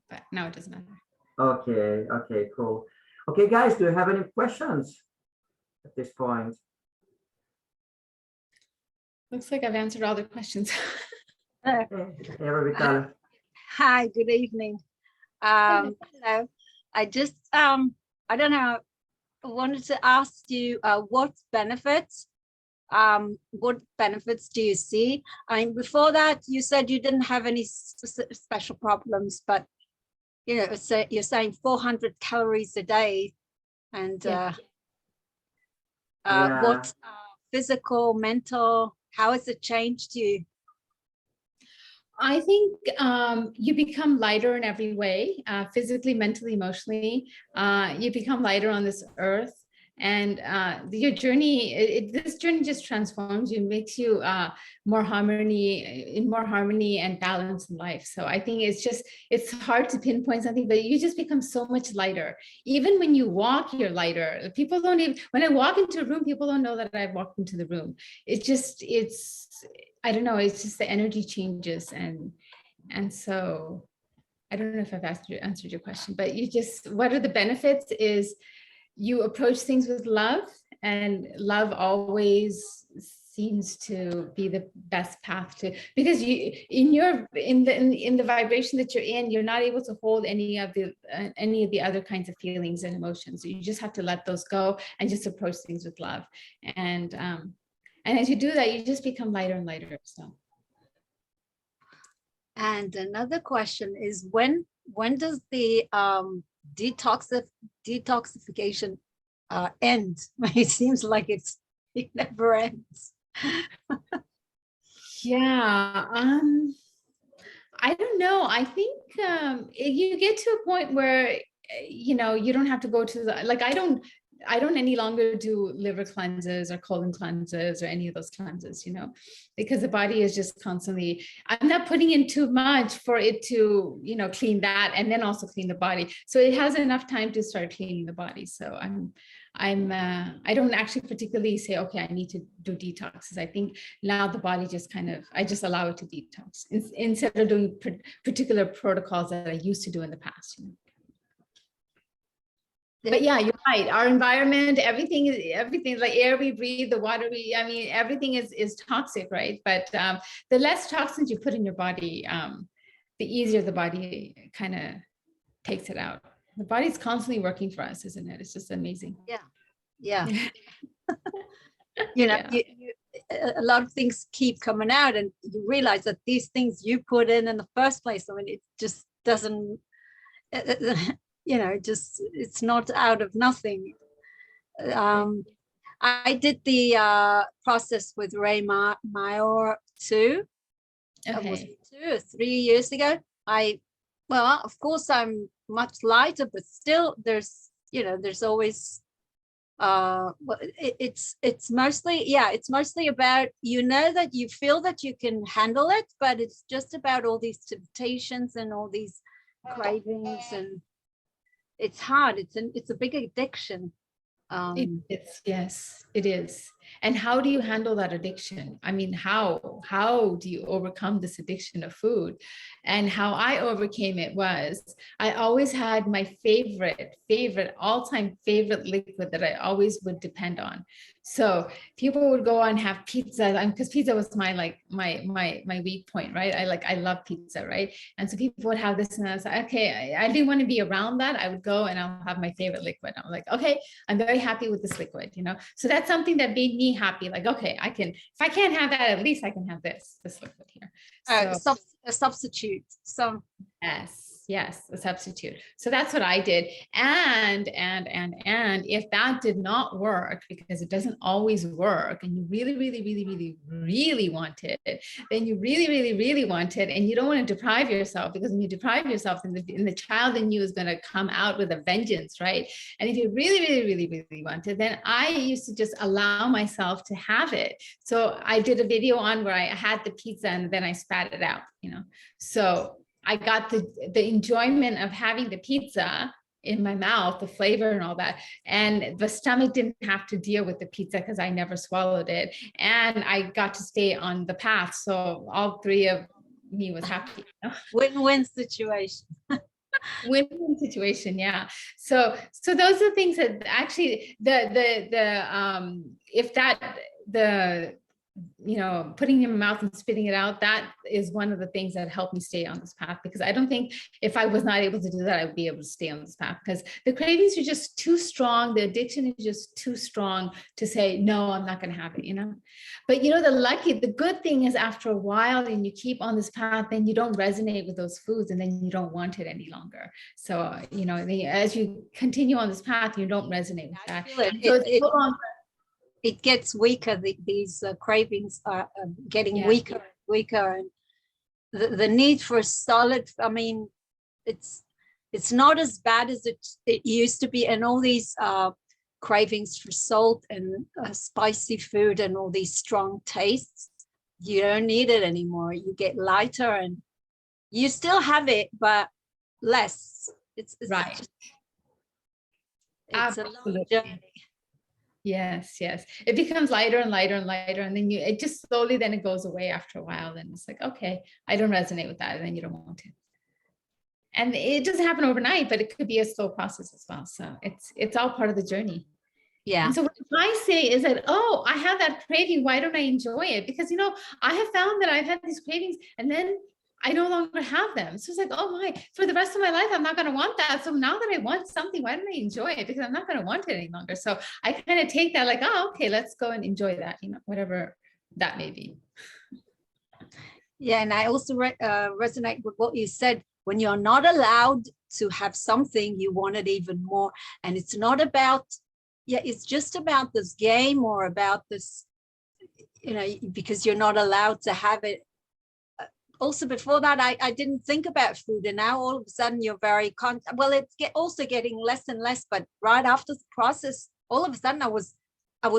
but now it doesn't matter. Okay. Okay. Cool. Okay, guys, do you have any questions at this point? Looks like I've answered all the questions. Hey, Rebecca. Hi, good evening. Hello. I just I don't know, I wanted to ask you what benefits do you see? I mean, before that you said you didn't have any special problems, but you know, so you're saying 400 calories a day, and Yeah. what physical, mental, how has it changed you? I think you become lighter in every way, physically, mentally, emotionally. You become lighter on this earth, and your journey, this journey just transforms you, makes you more harmony and balance in life. So I think it's hard to pinpoint something, but you just become so much lighter. Even when you walk, you're lighter. People don't even, when I walk into a room, people don't know that I've walked into the room. I don't know, it's just the energy changes. And so I don't know if I've answered your question, but what are the benefits is you approach things with love, and love always seems to be the best path to, because you in the vibration that you're in, you're not able to hold any of the other kinds of feelings and emotions. So you just have to let those go and just approach things with love. And as you do that, you just become lighter and lighter. So. And another question is, when does the detoxification end? It seems like it never ends. Yeah. I don't know. I think you get to a point where you don't have to go to I don't any longer do liver cleanses or colon cleanses or any of those cleanses, because the body is just constantly, I'm not putting in too much for it to, clean that and then also clean the body. So it has enough time to start cleaning the body. So I don't actually particularly say, okay, I need to do detoxes. I think now the body just I just allow it to detox instead of doing particular protocols that I used to do in the past. But yeah, you're right. Our environment, everything like air we breathe, the water everything is toxic, right? But the less toxins you put in your body, the easier the body kind of takes it out. The body's constantly working for us, isn't it? It's just amazing. Yeah. A lot of things keep coming out, and you realize that these things you put in the first place, I mean, it just doesn't it's not out of nothing. I did the process with Ray Mayor too. Okay. Was 2 or 3 years ago. Of course I'm much lighter, but still there's always it's mostly about, that you feel that you can handle it, but it's just about all these temptations and all these cravings, and it's hard. It's a big addiction. Yes, it is. And how do you handle that addiction? I mean, how do you overcome this addiction of food? And how I overcame it was, I always had my favorite all-time favorite liquid that I always would depend on. So people would go and have pizza, because pizza was my weak point, right? I love pizza, right? And so people would have this, and I was like, okay, I didn't want to be around that. I would go and I'll have my favorite liquid. I'm like, okay, I'm very happy with this liquid, so that's something that made me happy. Like, okay, if I can't have that, at least I can have this liquid here. So, a substitute. So yes, a substitute. So that's what I did. And if that did not work, because it doesn't always work, and you really, really, really, really, really want it, then you really, really, really want it, and you don't want to deprive yourself, because when you deprive yourself, then the child in you is going to come out with a vengeance, right? And if you really, really, really, really want it, then I used to just allow myself to have it. So I did a video on where I had the pizza and then I spat it out, So I got the enjoyment of having the pizza in my mouth, the flavor and all that. And the stomach didn't have to deal with the pizza because I never swallowed it. And I got to stay on the path. So all three of me was happy. Win-win situation. Win-win situation, yeah. So those are the things that actually if that the putting in your mouth and spitting it out, that is one of the things that helped me stay on this path, because I don't think if I was not able to do that, I would be able to stay on this path, because the cravings are just too strong. The addiction is just too strong to say, no, I'm not going to have it, But the good thing is, after a while and you keep on this path, then you don't resonate with those foods, and then you don't want it any longer. So, as you continue on this path, you don't resonate with that. It gets weaker. These cravings are getting weaker and weaker, and the need for solid. I mean, it's not as bad as it used to be, and all these cravings for salt and spicy food and all these strong tastes, you don't need it anymore. You get lighter, and you still have it, but less. It's right. It's a long journey. Yes. It becomes lighter and lighter and lighter. And then it just slowly, then it goes away after a while. Then it's like, okay, I don't resonate with that. And then you don't want it. And it doesn't happen overnight, but it could be a slow process as well. So it's all part of the journey. Yeah. And so what I say is that, oh, I have that craving. Why don't I enjoy it? Because, I have found that I've had these cravings and then I no longer have them. So it's like, oh my, for the rest of my life, I'm not going to want that. So now that I want something, why don't I enjoy it? Because I'm not going to want it any longer. So I kind of take that like, oh, okay, let's go and enjoy that, whatever that may be. Yeah. And I also resonate with what you said. When you're not allowed to have something, you want it even more. And it's not about, it's just about this game or about this, because you're not allowed to have it. Also, before that, I didn't think about food, and now all of a sudden you're very it's also getting less and less. But right after the process, all of a sudden I was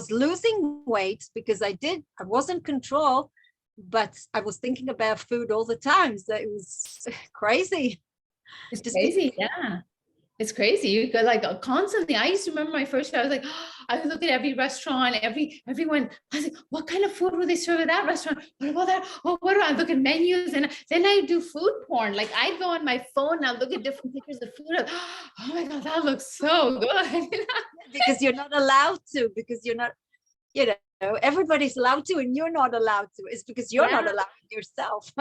losing weight because I was in control, but I was thinking about food all the time. So it was crazy. It's crazy, yeah. It's crazy. You go like constantly. I used to remember my first year, I was like, I would look at every restaurant, everyone. I was like, what kind of food would they serve at that restaurant? What about that? Oh, what do I look at menus? And then I do food porn. Like I'd go on my phone and I'll look at different pictures of food. Oh my God, that looks so good. Because you're not allowed to, because you're not, everybody's allowed to, and you're not allowed to. It's because you're not allowed yourself.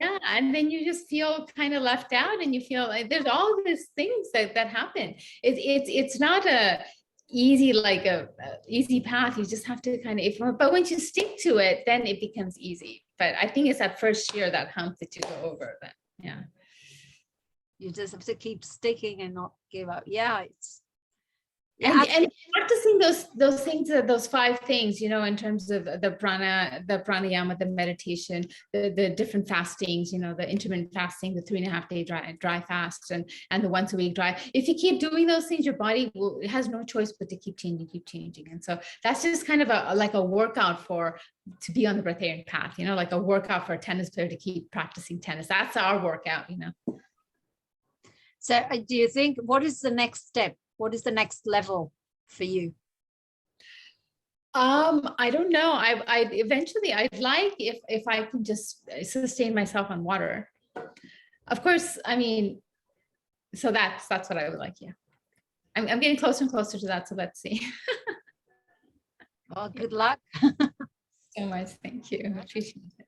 Yeah, and then you just feel kind of left out, and you feel like there's all these things that happen. It's not a easy easy path. You just have to kind of, but once you stick to it, then it becomes easy. But I think it's that first year, that hump that you go over. But yeah, you just have to keep sticking and not give up. Yeah, and practicing those things, those 5 things, in terms of the prana, the pranayama, the meditation, the different fastings, the intermittent fasting, the 3.5 day dry fast, and the once a week dry. If you keep doing those things, your body has no choice but to keep changing. And so that's just kind of a workout to be on the Breatharian path, like a workout for a tennis player to keep practicing tennis. That's our workout, So do you think, what is the next step? What is the next level for you? I don't know. I eventually, I'd like if I can just sustain myself on water. Of course, I mean, so that's what I would like. Yeah, I'm getting closer and closer to that. So let's see. Well, good luck. So much. Thank you. I appreciate it.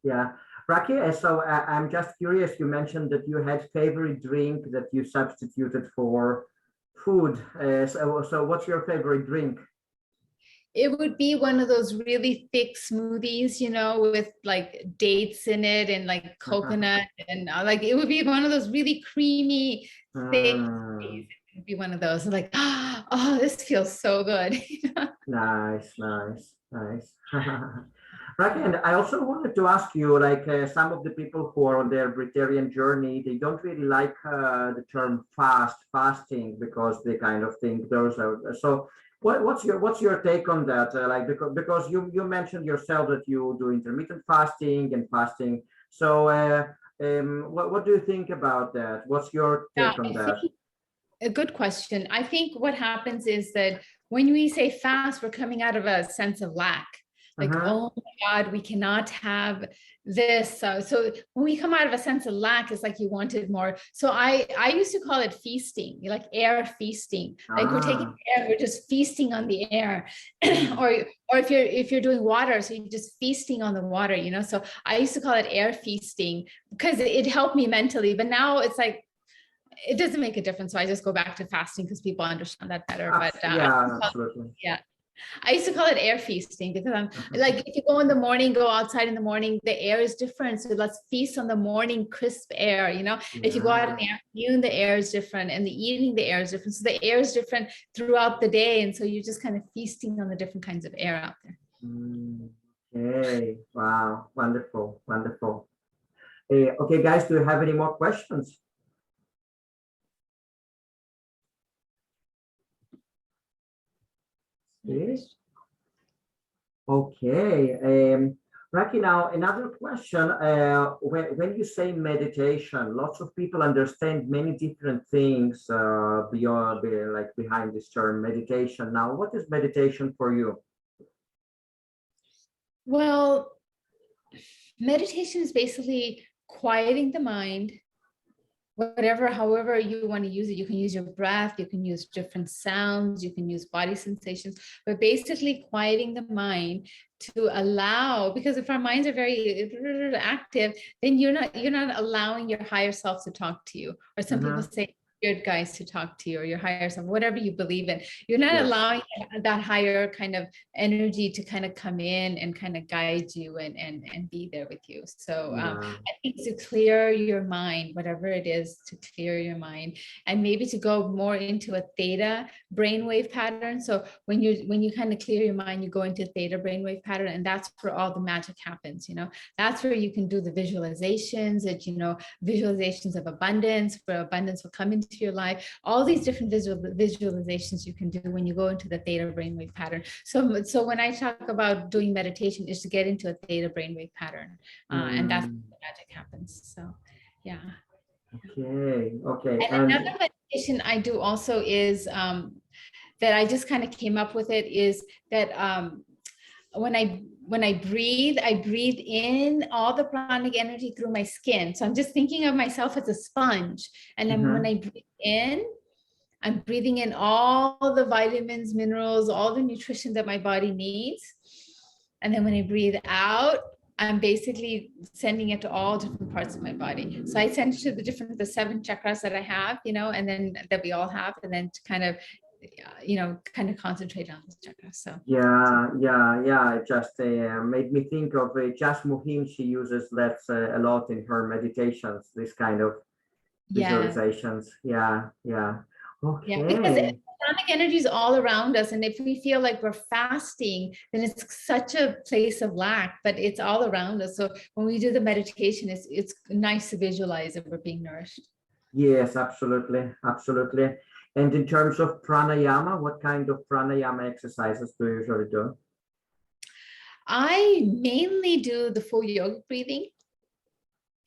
Yeah. Rakhi, so I'm just curious. You mentioned that you had favorite drink that you substituted for food. So what's your favorite drink? It would be one of those really thick smoothies, with like dates in it and like coconut and it would be one of those really creamy, thick smoothies. It would be one of those. Like, oh, this feels so good. Nice. Rakhi, and I also wanted to ask you, some of the people who are on their Breatharian journey, they don't really like the term fasting, because they kind of think those are. So, what's your take on that? Because you mentioned yourself that you do intermittent fasting and fasting. So, what do you think about that? What's your take on that? A good question. I think what happens is that when we say fast, we're coming out of a sense of lack. Like, oh my God, we cannot have this. So when we come out of a sense of lack, it's like you wanted more. So I used to call it feasting, like air feasting. Like we're taking air, we're just feasting on the air. or if you're doing water, so you're just feasting on the water, you know. So I used to call it air feasting because it helped me mentally. But now it's like it doesn't make a difference. So I just go back to fasting because people understand that better. But yeah, absolutely. Yeah. I used to call it air feasting because I'm like, if you go in the morning, go outside in the morning, the air is different. So let's feast on the morning crisp air, you know. If you go out in the afternoon, the air is different, and the evening, the air is different. So the air is different throughout the day. And so you're just kind of feasting on the different kinds of air out there. Okay. Wow. Wonderful. Wonderful. Okay, guys, do you have any more questions? Yes. Okay. Rakhi, now another question. When you say meditation, lots of people understand many different things behind this term meditation. Now, what is meditation for you? Well, meditation is basically quieting the mind. However you want to use it. You can use your breath, you can use different sounds, you can use body sensations, but basically quieting the mind to allow, because if our minds are very active, then you're not allowing your higher self to talk to you. Or some people say spirit guides to talk to you, or your higher self, whatever you believe in. You're not allowing that higher kind of energy to kind of come in and kind of guide you and be there with you. So I think to clear your mind, whatever it is, to clear your mind, and maybe to go more into a theta brainwave pattern. So when you kind of clear your mind, you go into theta brainwave pattern, and that's where all the magic happens. You know, that's where you can do the visualizations, that, you know, visualizations of abundance, where abundance will come into your life. All these different visualizations you can do when you go into the theta brainwave pattern. So when I talk about doing meditation, is to get into a theta brainwave pattern, and that's where the magic happens. So yeah. Okay. And another meditation I do also is that I just kind of came up with it, is that when I breathe in all the pranic energy through my skin. So I'm just thinking of myself as a sponge. And then when I breathe in, I'm breathing in all the vitamins, minerals, all the nutrition that my body needs. And then when I breathe out, I'm basically sending it to all different parts of my body. So I send it to the 7 chakras that I have, you know, and then that we all have, and then to kind of, you know, kind of concentrate on this chakra. So it just made me think of Jas Muhim. She uses that a lot in her meditations, this kind of visualizations. Okay. Because pranic energy is all around us, and if we feel like we're fasting, then it's such a place of lack, but it's all around us. So when we do the meditation, it's nice to visualize that we're being nourished. Yes, absolutely. And in terms of pranayama, what kind of pranayama exercises do you usually do? I mainly do the full yogic breathing,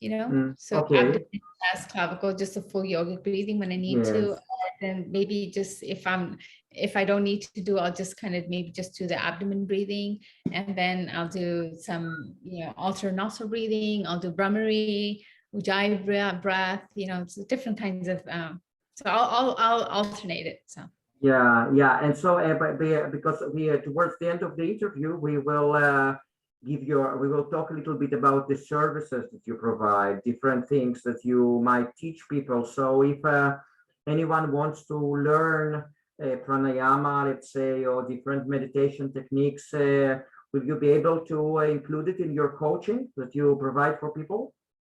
you know, so abdomen, chest, clavicle, just a full yogic breathing when I need to. Then maybe just if I don't need to do, I'll just kind of maybe just do the abdomen breathing, and then I'll do some, you know, alternate nostril breathing. I'll do Brahmari, Ujjayi breath, you know, it's different kinds of. So I'll alternate it. So. And so because we towards the end of the interview, we will talk a little bit about the services that you provide, different things that you might teach people. So if anyone wants to learn pranayama, let's say, or different meditation techniques, will you be able to include it in your coaching that you provide for people?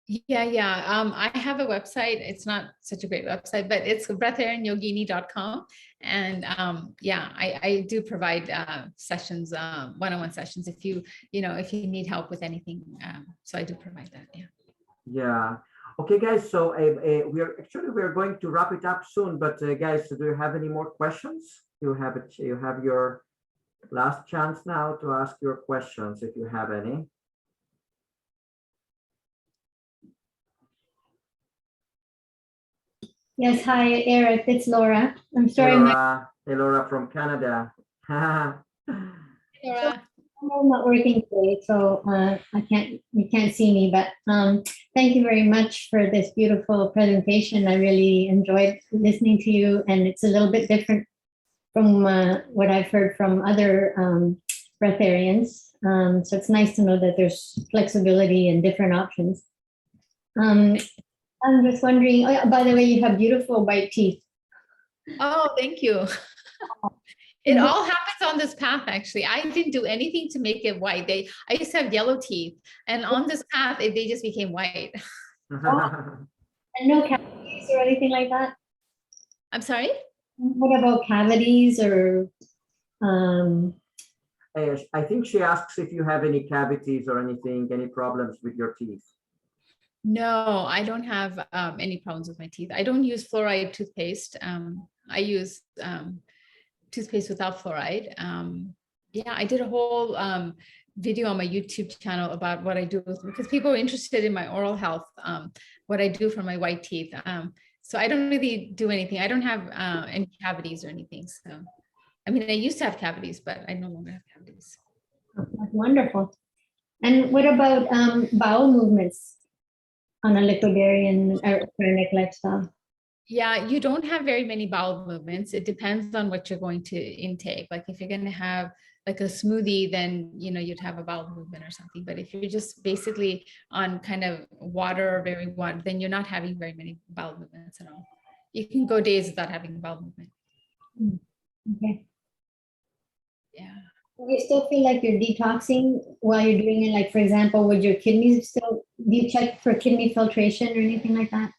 I have a website. It's not such a great website, but it's breatharianyogini.com. And I do provide sessions, one-on-one sessions if you need help with anything. So I do provide that. Okay, guys. So we're going to wrap it up soon. But guys, do you have any more questions? You have your last chance now to ask your questions if you have any. Yes, hi, Arik. It's Laura. I'm sorry. Hey, Laura from Canada. Laura. I'm not working today, so you can't see me, but thank you very much for this beautiful presentation. I really enjoyed listening to you, and it's a little bit different from what I've heard from other breatharians. So it's nice to know that there's flexibility and different options. I'm just wondering, oh, yeah, by the way, you have beautiful white teeth. Oh, thank you. It all happens on this path, actually. I didn't do anything to make it white. I used to have yellow teeth, and on this path, they just became white. And no cavities or anything like that? I'm sorry? What about cavities or I think she asks if you have any cavities or anything, any problems with your teeth. No, I don't have any problems with my teeth. I don't use fluoride toothpaste. I use toothpaste without fluoride. Yeah, I did a whole video on my YouTube channel about what I do because people are interested in my oral health, what I do for my white teeth. So I don't really do anything. I don't have any cavities or anything. So, I mean, I used to have cavities, but I no longer have cavities. that's wonderful. And what about bowel movements on a liquidarian or Pranic lifestyle? Yeah, you don't have very many bowel movements. It depends on what you're going to intake. Like if you're going to have like a smoothie, then, you'd have a bowel movement or something. But if you're just basically on kind of water or very water, then you're not having very many bowel movements at all. You can go days without having bowel movement. Okay. Yeah. You still feel like you're detoxing while you're doing it? Like, for example, would your kidneys still, do you check for kidney filtration or anything like that?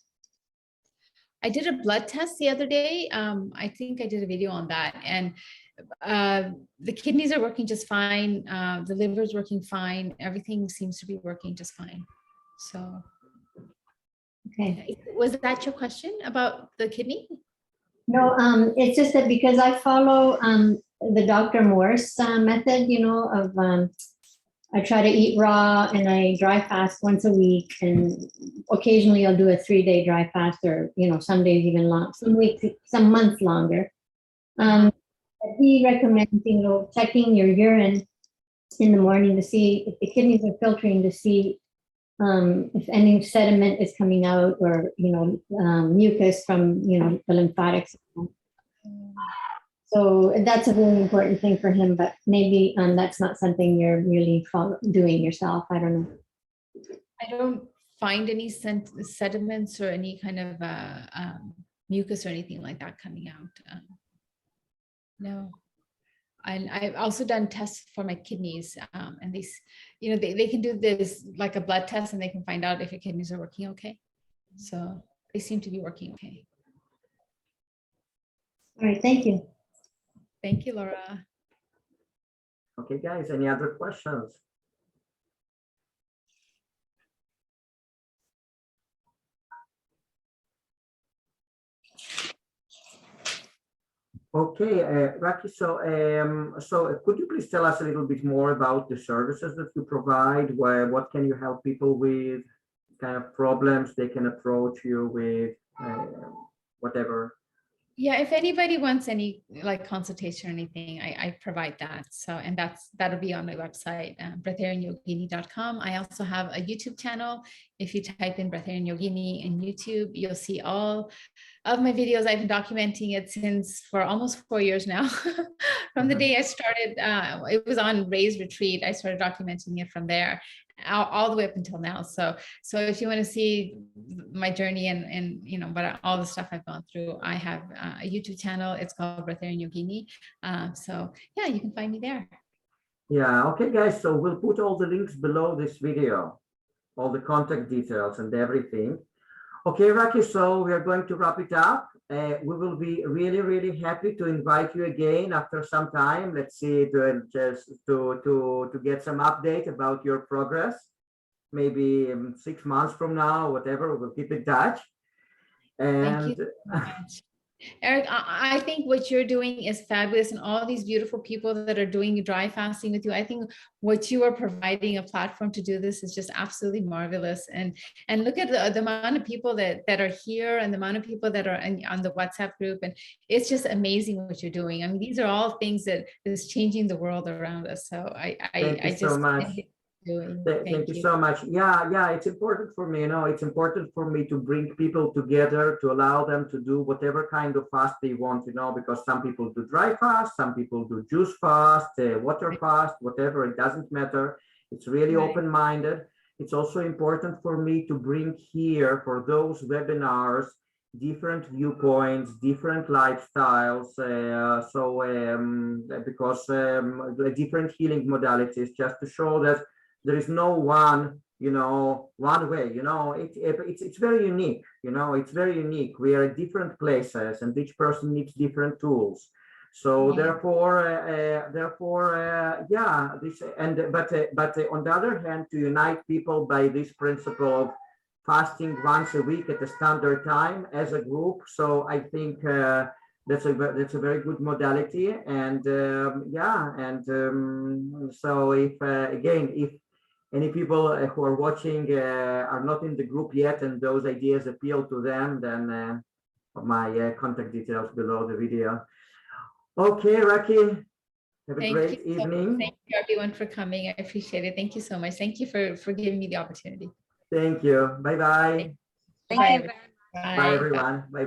I did a blood test the other day. I think I did a video on that. And the kidneys are working just fine. The liver is working fine. Everything seems to be working just fine. So, Okay. was that your question about the kidney? No, it's just that because I follow the Dr. Morse method, of I try to eat raw and I dry fast once a week, and occasionally I'll do a 3-day dry fast, or some days even long, some weeks, some months longer. He recommends checking your urine in the morning to see if the kidneys are filtering, to see if any sediment is coming out, or mucus from the lymphatics. So that's a really important thing for him, but maybe that's not something you're really doing yourself. I don't know. I don't find any sediments or any kind of mucus or anything like that coming out. No. And I've also done tests for my kidneys, and these, they can do this like a blood test, and they can find out if your kidneys are working okay. So they seem to be working okay. All right, thank you. Thank you, Laura. Okay, guys, any other questions? Okay, Rakhi, so could you please tell us a little bit more about the services that you provide? What can you help people with? Kind of problems they can approach you with, whatever. Yeah, if anybody wants any like consultation or anything, I provide that. So, and that'll be on my website, breatharianyogini.com. I also have a YouTube channel. If you type in Breatharian Yogini in YouTube, you'll see all of my videos. I've been documenting it for almost 4 years now. From the day I started, it was on Ray's retreat. I started documenting it from there, all the way up until now. So if you want to see my journey and but all the stuff I've gone through, I have a YouTube channel. It's called Breatharian Yogini. So yeah, you can find me there. Yeah, okay, guys. So we'll put all the links below this video, all the contact details and everything. Okay, Rakhi, so we are going to wrap it up. We will be really, really happy to invite you again after some time. Let's see, to get some update about your progress. Maybe 6 months from now, whatever. We'll keep in touch. And Thank you so much. Arik, I think what you're doing is fabulous, and all these beautiful people that are doing dry fasting with you. I think what you are providing a platform to do this is just absolutely marvelous. And look at the amount of people that are here, and the amount of people that are on the WhatsApp group, and it's just amazing what you're doing. I mean, these are all things that is changing the world around us. So Thank you I so just much. doing. Thank you so much. Yeah, it's important for me. It's important for me to bring people together, to allow them to do whatever kind of fast they want, because some people do dry fast, some people do juice fast, water fast, whatever, it doesn't matter. It's really Right. open-minded. It's also important for me to bring here for those webinars different viewpoints, different lifestyles, because different healing modalities, just to show that there is no one way. It's very unique. It's very unique. We are at different places, and each person needs different tools. So this but on the other hand, to unite people by this principle of fasting once a week at a standard time as a group. So I think that's a very good modality. And so if any people who are watching are not in the group yet and those ideas appeal to them, then my contact details below the video. Okay, Rakhi, have a great evening. Thank you everyone for coming. I appreciate it. Thank you so much. Thank you for giving me the opportunity. Thank you. Bye-bye. Thank you very much. Bye. Bye, everyone. Bye-bye.